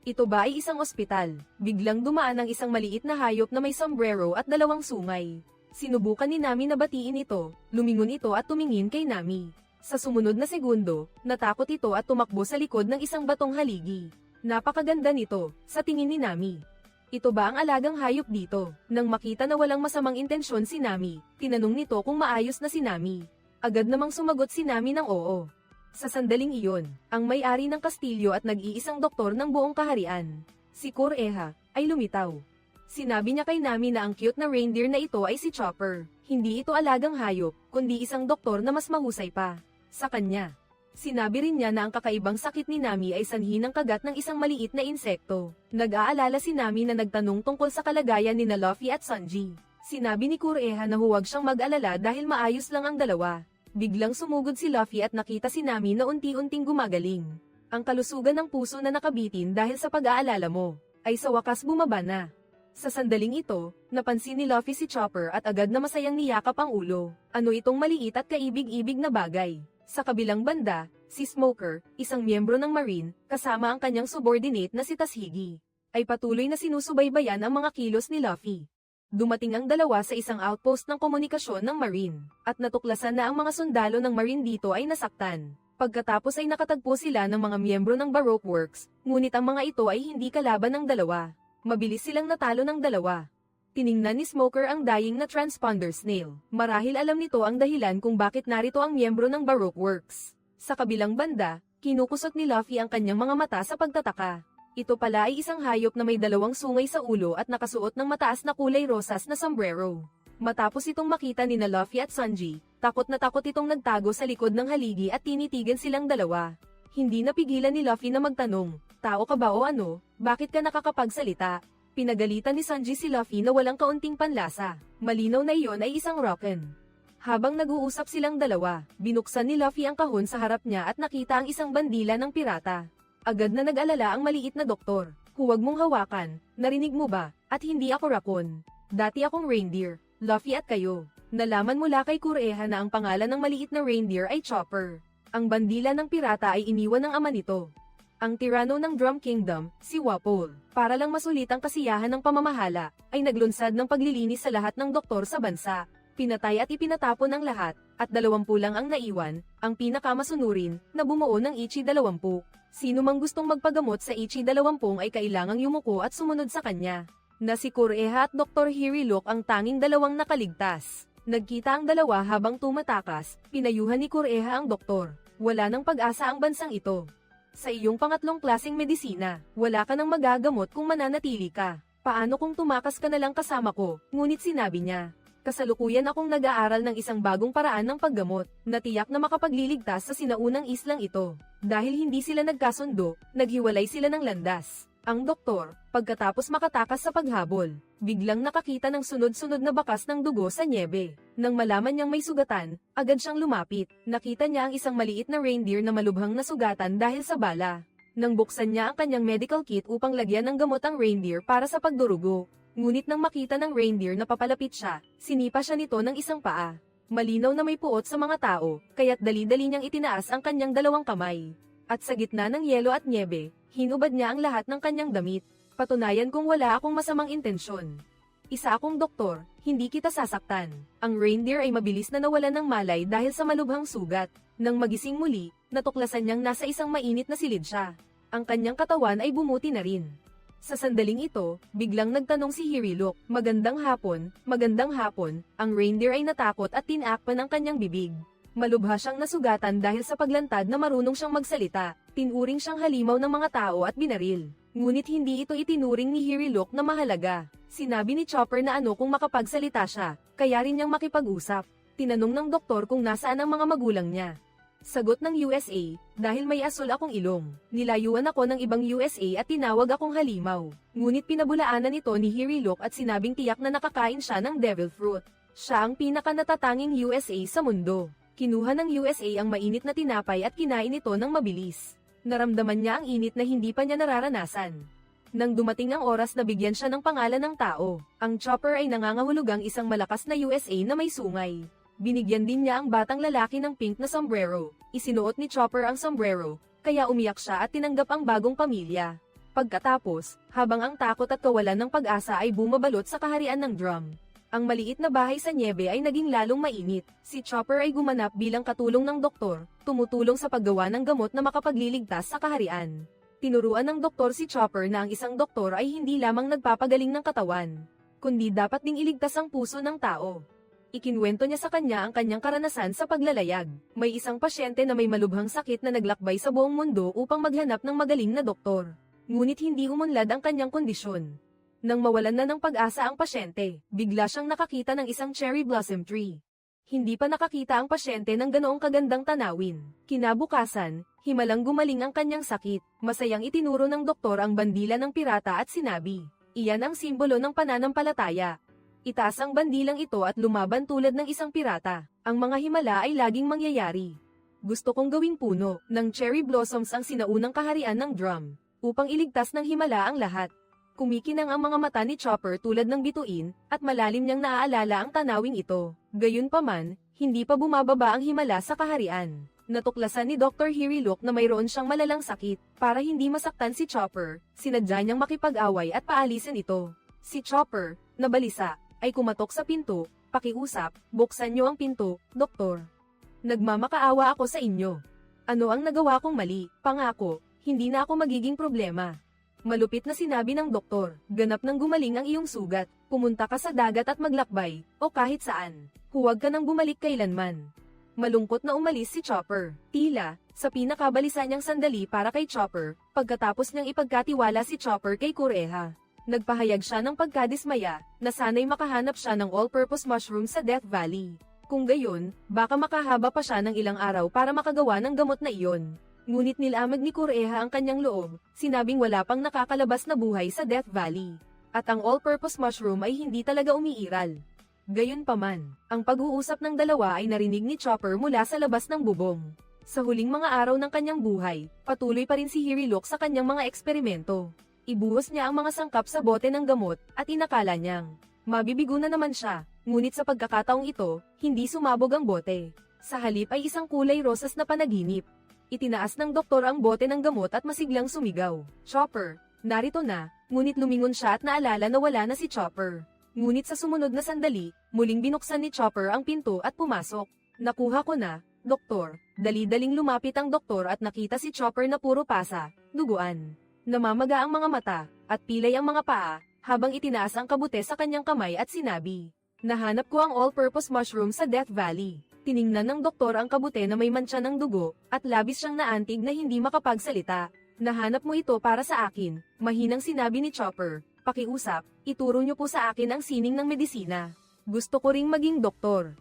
Speaker 1: Ito ba ay isang ospital? Biglang dumaan ang isang maliit na hayop na may sombrero at dalawang sungay. Sinubukan ni Nami na batiin ito, lumingon ito at tumingin kay Nami. Sa sumunod na segundo, natakot ito at tumakbo sa likod ng isang batong haligi. Napakaganda nito, sa tingin ni Nami. Ito ba ang alagang hayop dito? Nang makita na walang masamang intensyon si Nami, tinanong nito kung maayos na si Nami. Agad namang sumagot si Nami ng oo. Sa sandaling iyon, ang may-ari ng kastilyo at nag-iisang doktor ng buong kaharian, si Kureha, ay lumitaw. Sinabi niya kay Nami na ang cute na reindeer na ito ay si Chopper. Hindi ito alagang hayop, kundi isang doktor na mas mahusay pa. Sa kanya. Sinabi rin niya na ang kakaibang sakit ni Nami ay sanhi ng kagat ng isang maliit na insekto. Nag-aalala si Nami na nagtanong tungkol sa kalagayan ni Luffy at Sanji. Sinabi ni Kureha na huwag siyang mag-alala dahil maayos lang ang dalawa. Biglang sumugod si Luffy at nakita si Nami na unti-unting gumagaling. Ang kalusugan ng puso na nakabitin dahil sa pag-aalala mo, ay sa wakas bumaba na. Sa sandaling ito, napansin ni Luffy si Chopper at agad na masayang niyakap ang ulo. Ano itong maliit at kaibig-ibig na bagay? Sa kabilang banda, si Smoker, isang miyembro ng Marine, kasama ang kanyang subordinate na si Tashigi, ay patuloy na sinusubaybayan ang mga kilos ni Luffy. Dumating ang dalawa sa isang outpost ng komunikasyon ng Marine, at natuklasan na ang mga sundalo ng Marine dito ay nasaktan. Pagkatapos ay nakatagpo sila ng mga miyembro ng Baroque Works, ngunit ang mga ito ay hindi kalaban ng dalawa. Mabilis silang natalo ng dalawa. Tiningnan ni Smoker ang dying na transponder snail. Marahil alam nito ang dahilan kung bakit narito ang miyembro ng Baroque Works. Sa kabilang banda, kinukusot ni Luffy ang kanyang mga mata sa pagtataka. Ito pala ay isang hayop na may dalawang sungay sa ulo at nakasuot ng mataas na kulay rosas na sombrero. Matapos itong makita ni Luffy at Sanji, takot na takot itong nagtago sa likod ng haligi at tinitigan silang dalawa. Hindi napigilan ni Luffy na magtanong, "Tao ka ba o ano? Bakit ka nakakapagsalita?" Pinagalitan ni Sanji si Luffy na walang kaunting panlasa. Malinaw na iyon ay isang rocken. Habang nag-uusap silang dalawa, binuksan ni Luffy ang kahon sa harap niya at nakita ang isang bandila ng pirata. Agad na nag-alala ang maliit na doktor. "Huwag mong hawakan, narinig mo ba? At hindi ako raccoon. Dati akong reindeer, Luffy at kayo." Nalaman mula kay Kureha na ang pangalan ng maliit na reindeer ay Chopper. Ang bandila ng pirata ay iniwan ng ama nito, ang tirano ng Drum Kingdom, si Wapol. Para lang masulit ang kasiyahan ng pamamahala, ay naglunsad ng paglilinis sa lahat ng doktor sa bansa. Pinatay at ipinatapon ang lahat, at 20 lang ang naiwan, ang pinakamasunurin, na bumuo ng Ichi 20. Sino mang gustong magpagamot sa Ichi 20 ay kailangang yumuko at sumunod sa kanya. Na si Kureha at Dr. Hiriluk ang tanging dalawang nakaligtas. Nagkita ang dalawa habang tumatakas, pinayuhan ni Kureha ang doktor. Wala nang pag-asa ang bansang ito. Sa iyong pangatlong klaseng medisina, wala ka nang magagamot kung mananatili ka. Paano kung tumakas ka na lang kasama ko? Ngunit sinabi niya, "Kasalukuyan akong nag-aaral ng isang bagong paraan ng paggamot, na tiyak na makapagliligtas sa sinaunang islang ito." Dahil hindi sila nagkasundo, naghiwalay sila ng landas. Ang doktor, pagkatapos makatakas sa paghabol, biglang nakakita ng sunod-sunod na bakas ng dugo sa nyebe. Nang malaman niyang may sugatan, agad siyang lumapit. Nakita niya ang isang maliit na reindeer na malubhang nasugatan dahil sa bala. Nang buksan niya ang kanyang medical kit upang lagyan ng gamot ang reindeer para sa pagdurugo, Ngunit nang makita ng reindeer na papalapit siya, sinipa siya nito ng isang paa. Malinaw na may puot sa mga tao, kaya't dali-dali niyang itinaas ang kanyang dalawang kamay. At sa gitna ng yelo at nyebe, hinubad niya ang lahat ng kanyang damit. Patunayan kung wala akong masamang intensyon. Isa akong doktor, hindi kita sasaktan. Ang reindeer ay mabilis na nawalan ng malay dahil sa malubhang sugat. Nang magising muli, natuklasan niyang nasa isang mainit na silid siya. Ang kanyang katawan ay bumuti na rin. Sa sandaling ito, biglang nagtanong si Hiriluk, magandang hapon, ang reindeer ay natakot at tinakpan ang kanyang bibig. Malubha siyang nasugatan dahil sa paglantad na marunong siyang magsalita, tinuring siyang halimaw ng mga tao at binaril. Ngunit hindi ito itinuring ni Hiriluk na mahalaga. Sinabi ni Chopper na ano kung makapagsalita siya, kaya rin niyang makipag-usap. Tinanong ng doktor kung nasaan ang mga magulang niya. Sagot ng USA, dahil may asul akong ilong. Nilayuan ako ng ibang USA at tinawag akong halimaw. Ngunit pinabulaanan ito ni Hiriluk at sinabing tiyak na nakakain siya ng devil fruit. Siya ang pinaka-natatanging USA sa mundo. Kinuha ng USA ang mainit na tinapay at kinain ito ng mabilis. Naramdaman niya ang init na hindi pa niya nararanasan. Nang dumating ang oras na bigyan siya ng pangalan ng tao, ang Chopper ay nangangahulugang isang malakas na USA na may sungay. Binigyan din niya ang batang lalaki ng pink na sombrero. Isinuot ni Chopper ang sombrero, kaya umiyak siya at tinanggap ang bagong pamilya. Pagkatapos, habang ang takot at kawalan ng pag-asa ay bumabalot sa kaharian ng drum, ang maliit na bahay sa nyebe ay naging lalong mainit. Si Chopper ay gumanap bilang katulong ng doktor, tumutulong sa paggawa ng gamot na makapagliligtas sa kaharian. Tinuruan ng doktor si Chopper na ang isang doktor ay hindi lamang nagpapagaling ng katawan, kundi dapat ding iligtas ang puso ng tao. Ikinwento niya sa kanya ang kanyang karanasan sa paglalayag. May isang pasyente na may malubhang sakit na naglakbay sa buong mundo upang maghanap ng magaling na doktor. Ngunit hindi umunlad ang kanyang kondisyon. Nang mawalan na ng pag-asa ang pasyente, bigla siyang nakakita ng isang cherry blossom tree. Hindi pa nakakita ang pasyente ng ganoong kagandang tanawin. Kinabukasan, himalang gumaling ang kanyang sakit. Masayang itinuro ng doktor ang bandila ng pirata at sinabi, iyan ang simbolo ng pananampalataya. Itaas ang bandilang ito at lumaban tulad ng isang pirata. Ang mga himala ay laging mangyayari. Gusto kong gawing puno ng cherry blossoms ang sinaunang kaharian ng drum, upang iligtas ng himala ang lahat. Kumikinang ang mga mata ni Chopper tulad ng bituin, at malalim niyang naaalala ang tanawing ito. Gayunpaman, hindi pa bumababa ang himala sa kaharian. Natuklasan ni Dr. Hiriluk na mayroon siyang malalang sakit. Para hindi masaktan si Chopper, sinadya niyang makipag-away at paalisin ito. Si Chopper, nabalisa, ay kumatok sa pinto, pakiusap, buksan niyo ang pinto, doktor. Nagmamakaawa ako sa inyo. Ano ang nagawa kong mali? Pangako, hindi na ako magiging problema. Malupit na sinabi ng doktor, ganap nang gumaling ang iyong sugat, pumunta ka sa dagat at maglakbay, o kahit saan. Huwag ka nang bumalik kailanman. Malungkot na umalis si Chopper. Tila, sa pinakabalisa niyang sandali para kay Chopper, pagkatapos niyang ipagkatiwala si Chopper kay Kureha. Nagpahayag siya ng pagkadismaya, na sana'y makahanap siya ng all-purpose mushroom sa Death Valley. Kung gayon, baka makahaba pa siya ng ilang araw para makagawa ng gamot na iyon. Ngunit nilamag ni Kureha ang kanyang loob, sinabing wala pang nakakalabas na buhay sa Death Valley. At ang all-purpose mushroom ay hindi talaga umiiral. Gayunpaman, ang pag-uusap ng dalawa ay narinig ni Chopper mula sa labas ng bubong. Sa huling mga araw ng kanyang buhay, patuloy pa rin si Hiriluk sa kanyang mga eksperimento. Ibuhos niya ang mga sangkap sa bote ng gamot, at inakala niyang mabibigo na naman siya, ngunit sa pagkakataong ito, hindi sumabog ang bote. Sa halip ay isang kulay rosas na panaginip. Itinaas ng doktor ang bote ng gamot at masiglang sumigaw, Chopper, narito na, ngunit lumingon siya at naalala na wala na si Chopper. Ngunit sa sumunod na sandali, muling binuksan ni Chopper ang pinto at pumasok. Nakuha ko na, doktor. Dali-daling lumapit ang doktor at nakita si Chopper na puro pasa, duguan. Namamaga ang mga mata, at pilay ang mga paa, habang itinaas ang kabute sa kanyang kamay at sinabi, nahanap ko ang all-purpose mushroom sa Death Valley. Tiningnan ng doktor ang kabute na may mantsa ng dugo, at labis siyang naantig na hindi makapagsalita. Nahanap mo ito para sa akin, mahinang sinabi ni Chopper. Pakiusap, ituro niyo po sa akin ang sining ng medisina. Gusto ko ring maging doktor.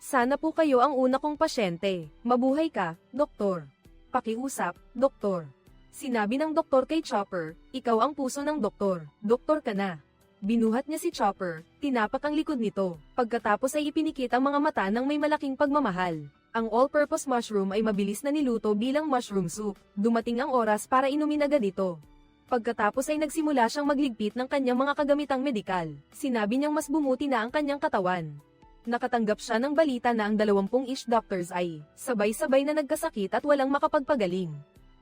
Speaker 1: Sana po kayo ang una kong pasyente. Mabuhay ka, doktor. Pakiusap, doktor. Sinabi ng doktor kay Chopper, ikaw ang puso ng doktor, doktor ka na. Binuhat niya si Chopper, tinapak ang likod nito, pagkatapos ay ipinikit ang mga mata ng may malaking pagmamahal. Ang all-purpose mushroom ay mabilis na niluto bilang mushroom soup, dumating ang oras para inumin agad ito. Pagkatapos ay nagsimula siyang magligpit ng kanyang mga kagamitang medikal. Sinabi niyang mas bumuti na ang kanyang katawan. Nakatanggap siya ng balita na ang 20-ish doctors ay sabay-sabay na nagkasakit at walang makapagpagaling.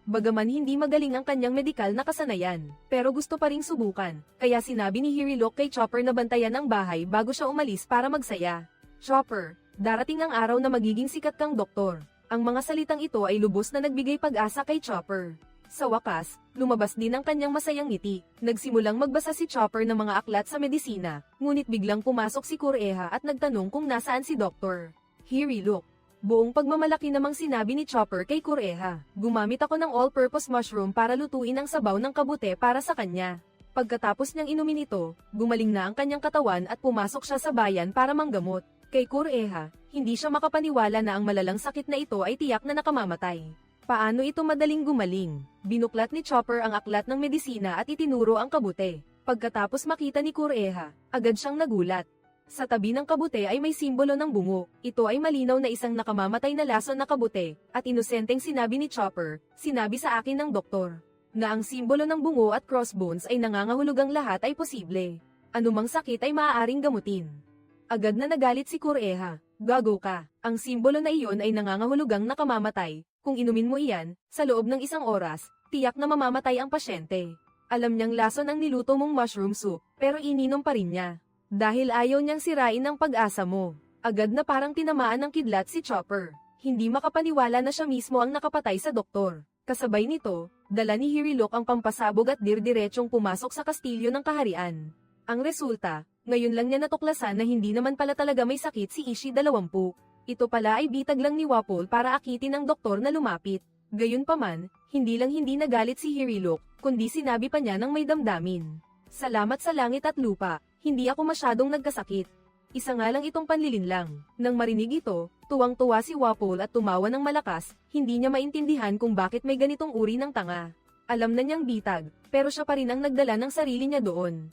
Speaker 1: Bagaman hindi magaling ang kanyang medikal na kasanayan, pero gusto pa ring subukan, kaya sinabi ni Hirilok kay Chopper na bantayan ang bahay bago siya umalis para magsaya. Chopper, darating ang araw na magiging sikat kang doktor. Ang mga salitang ito ay lubos na nagbigay pag-asa kay Chopper. Sa wakas, lumabas din ang kanyang masayang ngiti. Nagsimulang magbasa si Chopper ng mga aklat sa medisina, ngunit biglang pumasok si Kureha at nagtanong kung nasaan si Dr. Hirilok. Buong pagmamalaki namang sinabi ni Chopper kay Kureha, "Gumamit ako ng all-purpose mushroom para lutuin ang sabaw ng kabute para sa kanya." Pagkatapos niyang inumin ito, gumaling na ang kanyang katawan at pumasok siya sa bayan para manggamot. Kay Kureha, hindi siya makapaniwala na ang malalang sakit na ito ay tiyak na nakamamatay. Paano ito madaling gumaling? Binuklat ni Chopper ang aklat ng medisina at itinuro ang kabute. Pagkatapos makita ni Kureha, agad siyang nagulat. Sa tabi ng kabute ay may simbolo ng bungo. Ito ay malinaw na isang nakamamatay na lason na kabute, at inosenteng sinabi ni Chopper, "Sinabi sa akin ng doktor na ang simbolo ng bungo at crossbones ay nangangahulugang lahat ay posible. Anumang sakit ay maaaring gamutin." Agad na nagalit si Kureha, "Gago ka, ang simbolo na iyon ay nangangahulugang nakamamatay. Kung inumin mo iyan, sa loob ng isang oras, tiyak na mamamatay ang pasyente." Alam niyang lason ang niluto mong mushroom soup, pero ininom pa rin niya. Dahil ayaw niyang sirain ang pag-asa mo. Agad na parang tinamaan ng kidlat si Chopper. Hindi makapaniwala na siya mismo ang nakapatay sa doktor. Kasabay nito, dala ni Hirilok ang pampasabog at dirdiretsong pumasok sa kastilyo ng kaharian. Ang resulta, ngayon lang niya natuklasan na hindi naman pala talaga may sakit si Ishii 20. Ito pala ay bitag lang ni Wapol para akitin ang doktor na lumapit. Gayunpaman, hindi nagalit si Hirilok, kundi sinabi pa niya ng may damdamin. "Salamat sa langit at lupa, hindi ako masyadong nagkasakit. Isa nga lang itong panlilinlang." Nang marinig ito, tuwang-tuwa si Wapol at tumawa ng malakas, hindi niya maintindihan kung bakit may ganitong uri ng tanga. Alam na niyang bitag, pero siya pa rin ang nagdala ng sarili niya doon.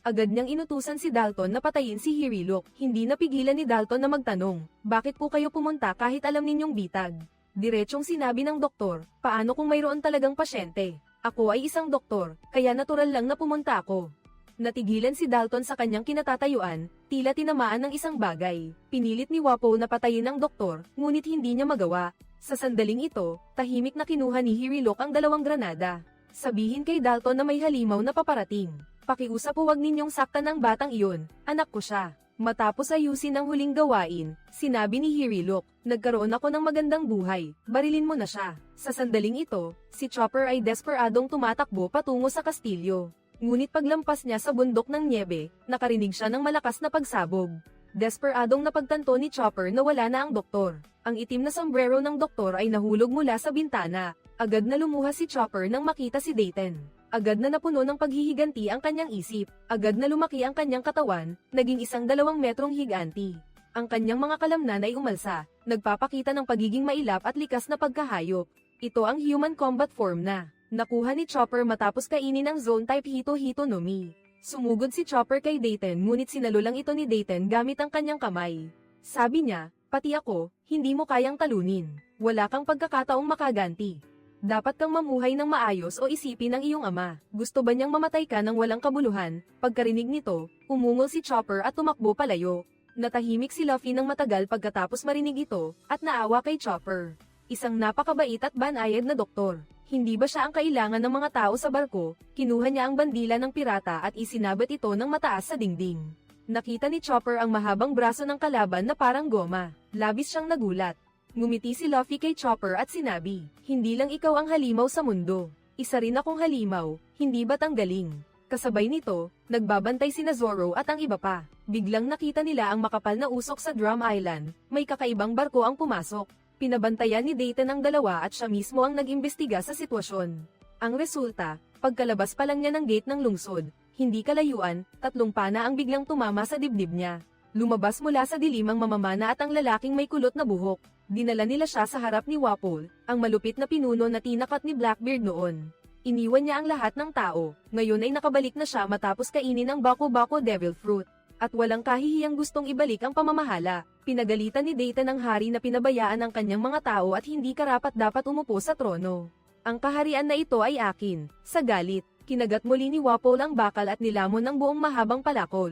Speaker 1: Agad niyang inutusan si Dalton na patayin si Hirilok. Hindi napigilan ni Dalton na magtanong, "Bakit po kayo pumunta kahit alam ninyong bitag?" Diretsong sinabi ng doktor, "Paano kung mayroon talagang pasyente? Ako ay isang doktor, kaya natural lang na pumunta ako." Natigilan si Dalton sa kanyang kinatatayuan, tila tinamaan ng isang bagay. Pinilit ni Wapo na patayin ang doktor, ngunit hindi niya magawa. Sa sandaling ito, tahimik na kinuha ni Hirilok ang 2 granada. Sabihin kay Dalton na may halimaw na paparating. "Pakiusap huwag ninyong saktan ng batang iyon, anak ko siya." Matapos ayusin ang huling gawain, sinabi ni Hirilok, "Nagkaroon ako ng magandang buhay, barilin mo na siya." Sa sandaling ito, si Chopper ay desperadong tumatakbo patungo sa kastilyo. Ngunit paglampas niya sa bundok ng niebe, nakarinig siya ng malakas na pagsabog. Desperadong napagtanto ni Chopper na wala na ang doktor. Ang itim na sombrero ng doktor ay nahulog mula sa bintana. Agad na lumuha si Chopper nang makita si Dayton. Agad na napuno ng paghihiganti ang kanyang isip. Agad na lumaki ang kanyang katawan, naging isang 2 metrong higanti. Ang kanyang mga kalamnan ay umalsa, nagpapakita ng pagiging mailap at likas na pagkahayop. Ito ang human combat form na nakuha ni Chopper matapos kainin ang zone-type Hito-Hito no Mi. Sumugod si Chopper kay Dayton ngunit sinalo lang ito ni Dayton gamit ang kanyang kamay. Sabi niya, "Pati ako, hindi mo kayang talunin. Wala kang pagkakataong makaganti. Dapat kang mamuhay ng maayos o isipin ng iyong ama. Gusto ba niyang mamatay ka ng walang kabuluhan?" Pagkarinig nito, umungol si Chopper at tumakbo palayo. Natahimik si Luffy ng matagal pagkatapos marinig ito, at naawa kay Chopper. Isang napakabait at banayad na doktor. Hindi ba siya ang kailangan ng mga tao sa barko? Kinuha niya ang bandila ng pirata at isinabat ito ng mataas sa dingding. Nakita ni Chopper ang mahabang braso ng kalaban na parang goma. Labis siyang nagulat. Ngumiti si Luffy kay Chopper at sinabi, "Hindi lang ikaw ang halimaw sa mundo. Isa rin akong halimaw, hindi ba't ang galing?" Kasabay nito, nagbabantay sina Zoro at ang iba pa. Biglang nakita nila ang makapal na usok sa Drum Island, may kakaibang barko ang pumasok. Pinabantayan ni Dayton ang 2 at siya mismo ang nag-imbestiga sa sitwasyon. Ang resulta, pagkalabas pa lang niya ng gate ng lungsod, hindi kalayuan, 3 pana ang biglang tumama sa dibdib niya. Lumabas mula sa dilim ang mamamana at ang lalaking may kulot na buhok. Dinala nila siya sa harap ni Wapol, ang malupit na pinuno na tinakat ni Blackbeard noon. Iniwan niya ang lahat ng tao, ngayon ay nakabalik na siya matapos kainin ang Bako-Bako Devil Fruit. At walang kahihiyang gustong ibalik ang pamamahala. Pinagalitan ni Dayton ang hari na pinabayaan ang kanyang mga tao at hindi karapat-dapat umupo sa trono. "Ang kaharian na ito ay akin." Sa galit, Kinagat muli ni Wapol ang bakal at nilamon ng buong mahabang palakol.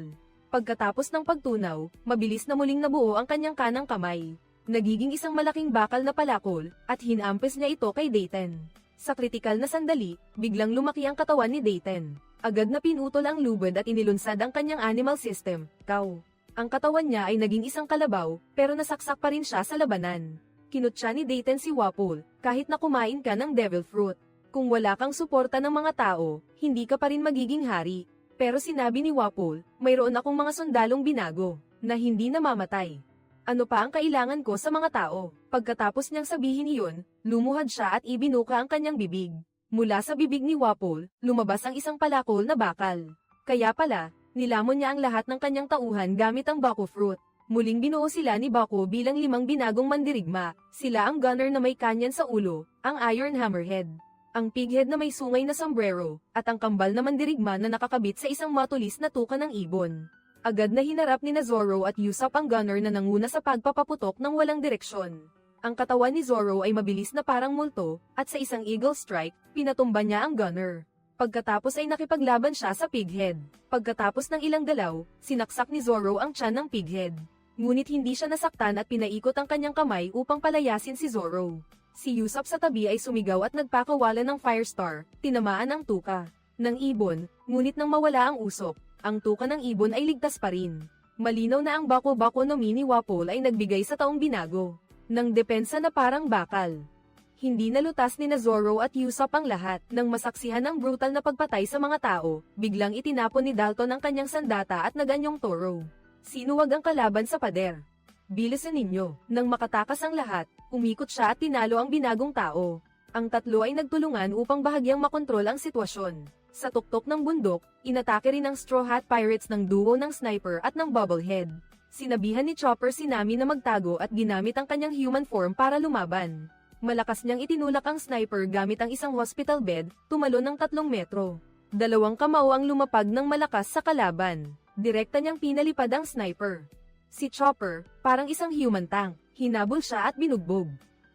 Speaker 1: Pagkatapos ng pagtunaw, mabilis na muling nabuo ang kanyang kanang kamay. Nagiging isang malaking bakal na palakol, at hinampes niya ito kay Dayton. Sa kritikal na sandali, biglang lumaki ang katawan ni Dayton. Agad na pinutol ang lubid at inilunsad ang kanyang animal system, Cow. Ang katawan niya ay naging isang kalabaw, pero nasaksak pa rin siya sa labanan. Kinutya ni Dayton si Wapol, kahit na kumain ka ng devil fruit. Kung wala kang suporta ng mga tao, hindi ka pa rin magiging hari. Pero sinabi ni Wapol, mayroon akong mga sundalong binago, na hindi namamatay. Ano pa ang kailangan ko sa mga tao? Pagkatapos niyang sabihin iyon, lumuhad siya at ibinuka ang kanyang bibig. Mula sa bibig ni Wapol, lumabas ang isang palakol na bakal. Kaya pala, nilamon niya ang lahat ng kanyang tauhan gamit ang Baku fruit. Muling binuo sila ni Baku bilang 5 binagong mandirigma. Sila ang gunner na may kanyan sa ulo, ang Iron Hammerhead, ang pighead na may sungay na sombrero, at ang kambal na mandirigma na nakakabit sa isang matulis na tuka ng ibon. Agad na hinarap ni Zoro at Usopp ang gunner na nanguna sa pagpapaputok ng walang direksyon. Ang katawan ni Zoro ay mabilis na parang multo, at sa isang eagle strike, pinatumba niya ang gunner. Pagkatapos ay nakipaglaban siya sa pighead. Pagkatapos ng ilang galaw, sinaksak ni Zoro ang tiyan ng pighead. Ngunit hindi siya nasaktan at pinaikot ang kanyang kamay upang palayasin si Zoro. Si Usopp sa tabi ay sumigaw at nagpakawalan ng Firestar, tinamaan ang tuka ng ibon, ngunit nang mawala ang Usopp, ang tuka ng ibon ay ligtas pa rin. Malinaw na ang Baku no Mi ni Wapol ay nagbigay sa taong binago ng depensa na parang bakal. Hindi nalutas ni Zoro at Usopp ang lahat. Nang masaksihan ang brutal na pagpatay sa mga tao, biglang itinapon ni Dalton ang kanyang sandata at naganyong toro. Sinuwag ang kalaban sa pader. Bilisan ninyo. Nang makatakas ang lahat, umikot siya at tinalo ang binagong tao. Ang tatlo ay nagtulungan upang bahagyang makontrol ang sitwasyon. Sa tuktok ng bundok, inatake rin ng Straw Hat Pirates ng duo ng Sniper at ng Bubblehead. Sinabihan ni Chopper si Nami na magtago at ginamit ang kanyang human form para lumaban. Malakas niyang itinulak ang Sniper gamit ang isang hospital bed, tumalon ng 3 metro. 2 kamao ang lumapag ng malakas sa kalaban. Direkta niyang pinalipad ang Sniper. Si Chopper, parang isang human tank, hinabol siya at binugbog.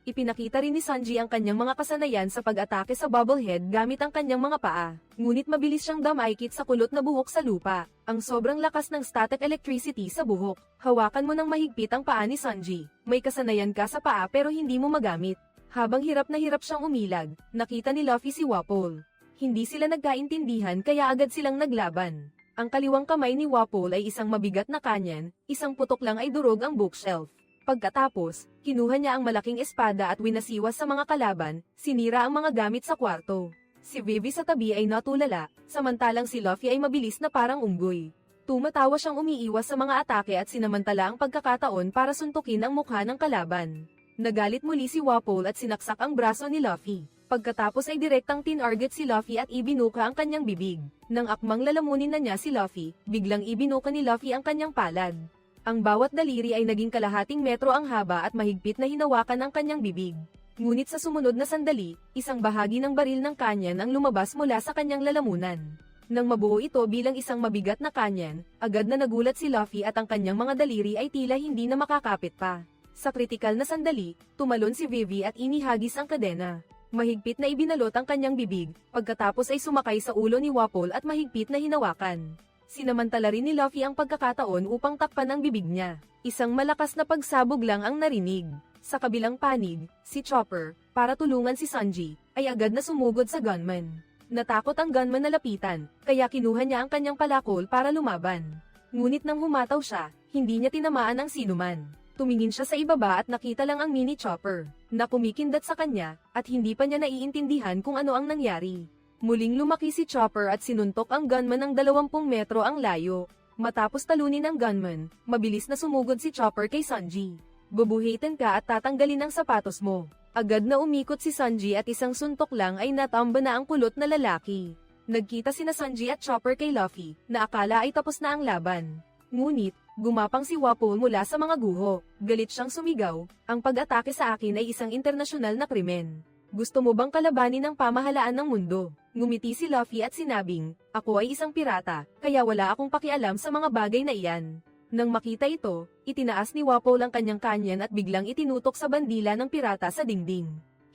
Speaker 1: Ipinakita rin ni Sanji ang kanyang mga kasanayan sa pag-atake sa Bubblehead gamit ang kanyang mga paa. Ngunit mabilis siyang damaykit sa kulot na buhok sa lupa. Ang sobrang lakas ng static electricity sa buhok. Hawakan mo ng mahigpit ang paa ni Sanji. May kasanayan ka sa paa pero hindi mo magamit. Habang hirap na hirap siyang umilag, nakita ni Luffy si Wapol. Hindi sila nagkaintindihan kaya agad silang naglaban. Ang kaliwang kamay ni Wapol ay isang mabigat na kanyan, isang putok lang ay durog ang bookshelf. Pagkatapos, kinuha niya ang malaking espada at winasiwas sa mga kalaban, sinira ang mga gamit sa kwarto. Si Vivi sa tabi ay natulala, samantalang si Luffy ay mabilis na parang unggoy. Tumatawa siyang umiiwas sa mga atake at sinamantala ang pagkakataon para suntukin ang mukha ng kalaban. Nagalit muli si Wapol at sinaksak ang braso ni Luffy. Pagkatapos ay direktang tinarget si Luffy at ibinuka ang kanyang bibig. Nang akmang lalamunin na niya si Luffy, biglang ibinuka ni Luffy ang kanyang palad. Ang bawat daliri ay naging kalahating metro ang haba at mahigpit na hinawakan ang kanyang bibig. Ngunit sa sumunod na sandali, isang bahagi ng baril ng kanyan ang lumabas mula sa kanyang lalamunan. Nang mabuo ito bilang isang mabigat na kanyan, agad na nagulat si Luffy at ang kanyang mga daliri ay tila hindi na makakapit pa. Sa kritikal na sandali, tumalon si Vivi at inihagis ang kadena. Mahigpit na ibinalot ang kanyang bibig, pagkatapos ay sumakay sa ulo ni Wapol at mahigpit na hinawakan. Sinamantala rin ni Luffy ang pagkakataon upang takpan ang bibig niya. Isang malakas na pagsabog lang ang narinig. Sa kabilang panig, si Chopper, para tulungan si Sanji, ay agad na sumugod sa gunman. Natakot ang gunman na lapitan, kaya kinuha niya ang kanyang palakol para lumaban. Ngunit nang humataw siya, hindi niya tinamaan ang sinuman. Tumingin siya sa ibaba at nakita lang ang mini Chopper, na kumikindat sa kanya, at hindi pa niya naiintindihan kung ano ang nangyari. Muling lumaki si Chopper at sinuntok ang gunman ng 20 metro ang layo. Matapos talunin ang gunman, mabilis na sumugod si Chopper kay Sanji. Bubuhitin ka at tatanggalin ang sapatos mo. Agad na umikot si Sanji at isang suntok lang ay natamba na ang kulot na lalaki. Nagkita sina Sanji at Chopper kay Luffy, na akala ay tapos na ang laban. Ngunit, gumapang si Wapol mula sa mga guho. Galit siyang sumigaw, ang pag-atake sa akin ay isang internasyonal na krimen. Gusto mo bang kalabanin ang pamahalaan ng mundo? Ngumiti si Luffy at sinabing, ako ay isang pirata, kaya wala akong pakialam sa mga bagay na iyan. Nang makita ito, itinaas ni Wapol ang kanyang kanyan at biglang itinutok sa bandila ng pirata sa dingding.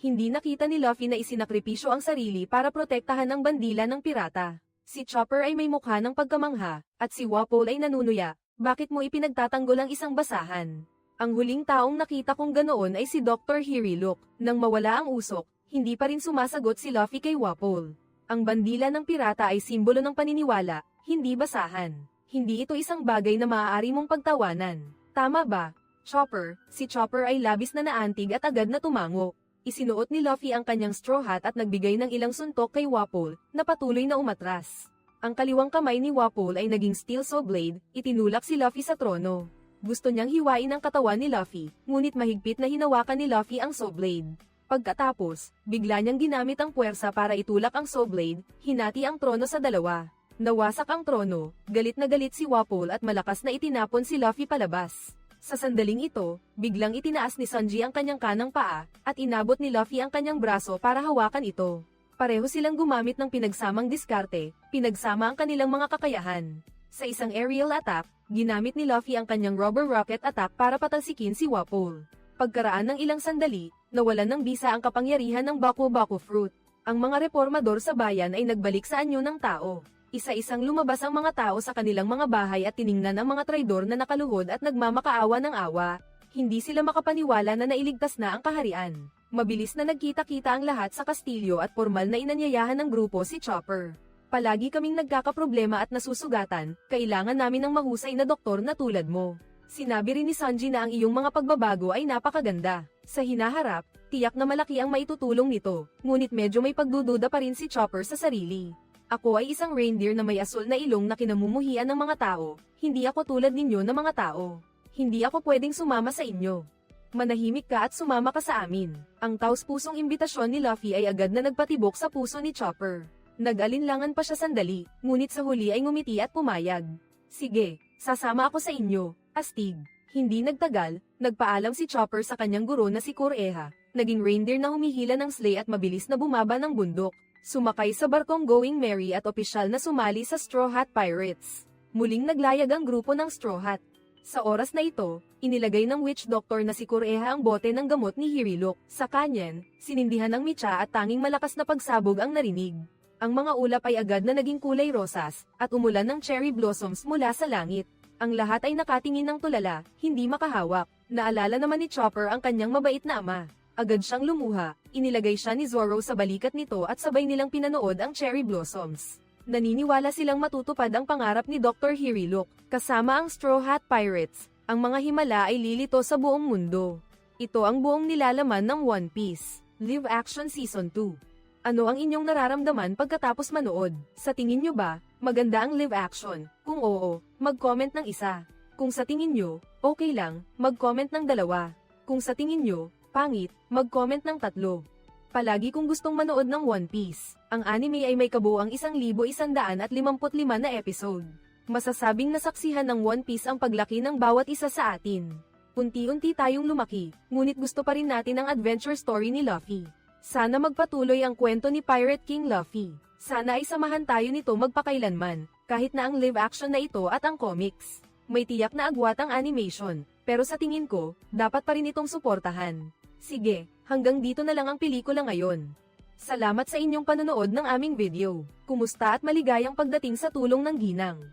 Speaker 1: Hindi nakita ni Luffy na isinakripisyo ang sarili para protektahan ang bandila ng pirata. Si Chopper ay may mukha ng pagkamangha, at si Wapol ay nanunuya, bakit mo ipinagtatanggol ang isang basahan? Ang huling taong nakita kong ganoon ay si Dr. Hiriluk. Nang mawala ang usok, hindi pa rin sumasagot si Luffy kay Wapol. Ang bandila ng pirata ay simbolo ng paniniwala, hindi basahan. Hindi ito isang bagay na maaari mong pagtawanan. Tama ba, Chopper? Si Chopper ay labis na naantig at agad na tumango. Isinuot ni Luffy ang kanyang straw hat at nagbigay ng ilang suntok kay Wapol, na patuloy na umatras. Ang kaliwang kamay ni Wapol ay naging steel saw blade, itinulak si Luffy sa trono. Gusto niyang hiwain ang katawan ni Luffy, ngunit mahigpit na hinawakan ni Luffy ang saw blade. Pagkatapos, bigla niyang ginamit ang puwersa para itulak ang saw blade, hinati ang trono sa dalawa. Nawasak ang trono, galit na galit si Wapol at malakas na itinapon si Luffy palabas. Sa sandaling ito, biglang itinaas ni Sanji ang kanyang kanang paa, at inabot ni Luffy ang kanyang braso para hawakan ito. Pareho silang gumamit ng pinagsamang diskarte, pinagsama ang kanilang mga kakayahan. Sa isang aerial attack, ginamit ni Luffy ang kanyang rubber rocket attack para patalsikin si Wapol. Pagkaraan ng ilang sandali, nawalan ng bisa ang kapangyarihan ng Baku-Baku Fruit. Ang mga reformador sa bayan ay nagbalik sa anyo ng tao. Isa-isang lumabas ang mga tao sa kanilang mga bahay at tiningnan ang mga traidor na nakaluhod at nagmamakaawa ng awa. Hindi sila makapaniwala na nailigtas na ang kaharian. Mabilis na nagkita-kita ang lahat sa kastilyo at formal na inanyayahan ng grupo si Chopper. Palagi kaming nagkakaproblema at nasusugatan, kailangan namin ng mahusay na doktor na tulad mo. Sinabi rin ni Sanji na ang iyong mga pagbabago ay napakaganda. Sa hinaharap, tiyak na malaki ang maitutulong nito, ngunit medyo may pagdududa pa rin si Chopper sa sarili. Ako ay isang reindeer na may asul na ilong na kinamumuhian ng mga tao, hindi ako tulad ninyo na mga tao. Hindi ako pwedeng sumama sa inyo. Manahimik ka at sumama ka sa amin. Ang taos-pusong imbitasyon ni Luffy ay agad na nagpatibok sa puso ni Chopper. Nag-alinlangan pa siya sandali, ngunit sa huli ay ngumiti at pumayag. Sige, sasama ako sa inyo, astig. Hindi nagtagal, nagpaalam si Chopper sa kanyang guro na si Kureha. Naging reindeer na humihila ng sleigh at mabilis na bumaba ng bundok. Sumakay sa barkong Going Merry at opisyal na sumali sa Straw Hat Pirates. Muling naglayag ang grupo ng Straw Hat. Sa oras na ito, inilagay ng witch doctor na si Kureha ang bote ng gamot ni Hiriluk. Sa kanyan, sinindihan ng mitsa at tanging malakas na pagsabog ang narinig. Ang mga ulap ay agad na naging kulay rosas, at umulan ng cherry blossoms mula sa langit. Ang lahat ay nakatingin ng tulala, hindi makahawak. Naalala naman ni Chopper ang kanyang mabait na ama. Agad siyang lumuha, inilagay siya ni Zoro sa balikat nito at sabay nilang pinanood ang cherry blossoms. Naniniwala silang matutupad ang pangarap ni Dr. Hiriluk, kasama ang Straw Hat Pirates. Ang mga himala ay lilito sa buong mundo. Ito ang buong nilalaman ng One Piece. Live Action Season 2. Ano ang inyong nararamdaman pagkatapos manood? Sa tingin nyo ba, maganda ang live action? Kung oo, mag-comment ng isa. Kung sa tingin nyo, okay lang, mag-comment ng dalawa. Kung sa tingin nyo, pangit, mag-comment ng 3. Palagi kong gustong manood ng One Piece. Ang anime ay may kabuuang 1,155 na episode. Masasabing nasaksihan ng One Piece ang paglaki ng bawat isa sa atin. Unti-unti tayong lumaki, ngunit gusto pa rin natin ang adventure story ni Luffy. Sana magpatuloy ang kwento ni Pirate King Luffy. Sana ay samahan tayo nito magpakailanman, kahit na ang live action na ito at ang comics. May tiyak na agwat ang animation, pero sa tingin ko, dapat pa rin itong suportahan. Sige, hanggang dito na lang ang pelikula ngayon. Salamat sa inyong panonood ng aming video. Kumusta at maligayang pagdating sa tulong ng ginang.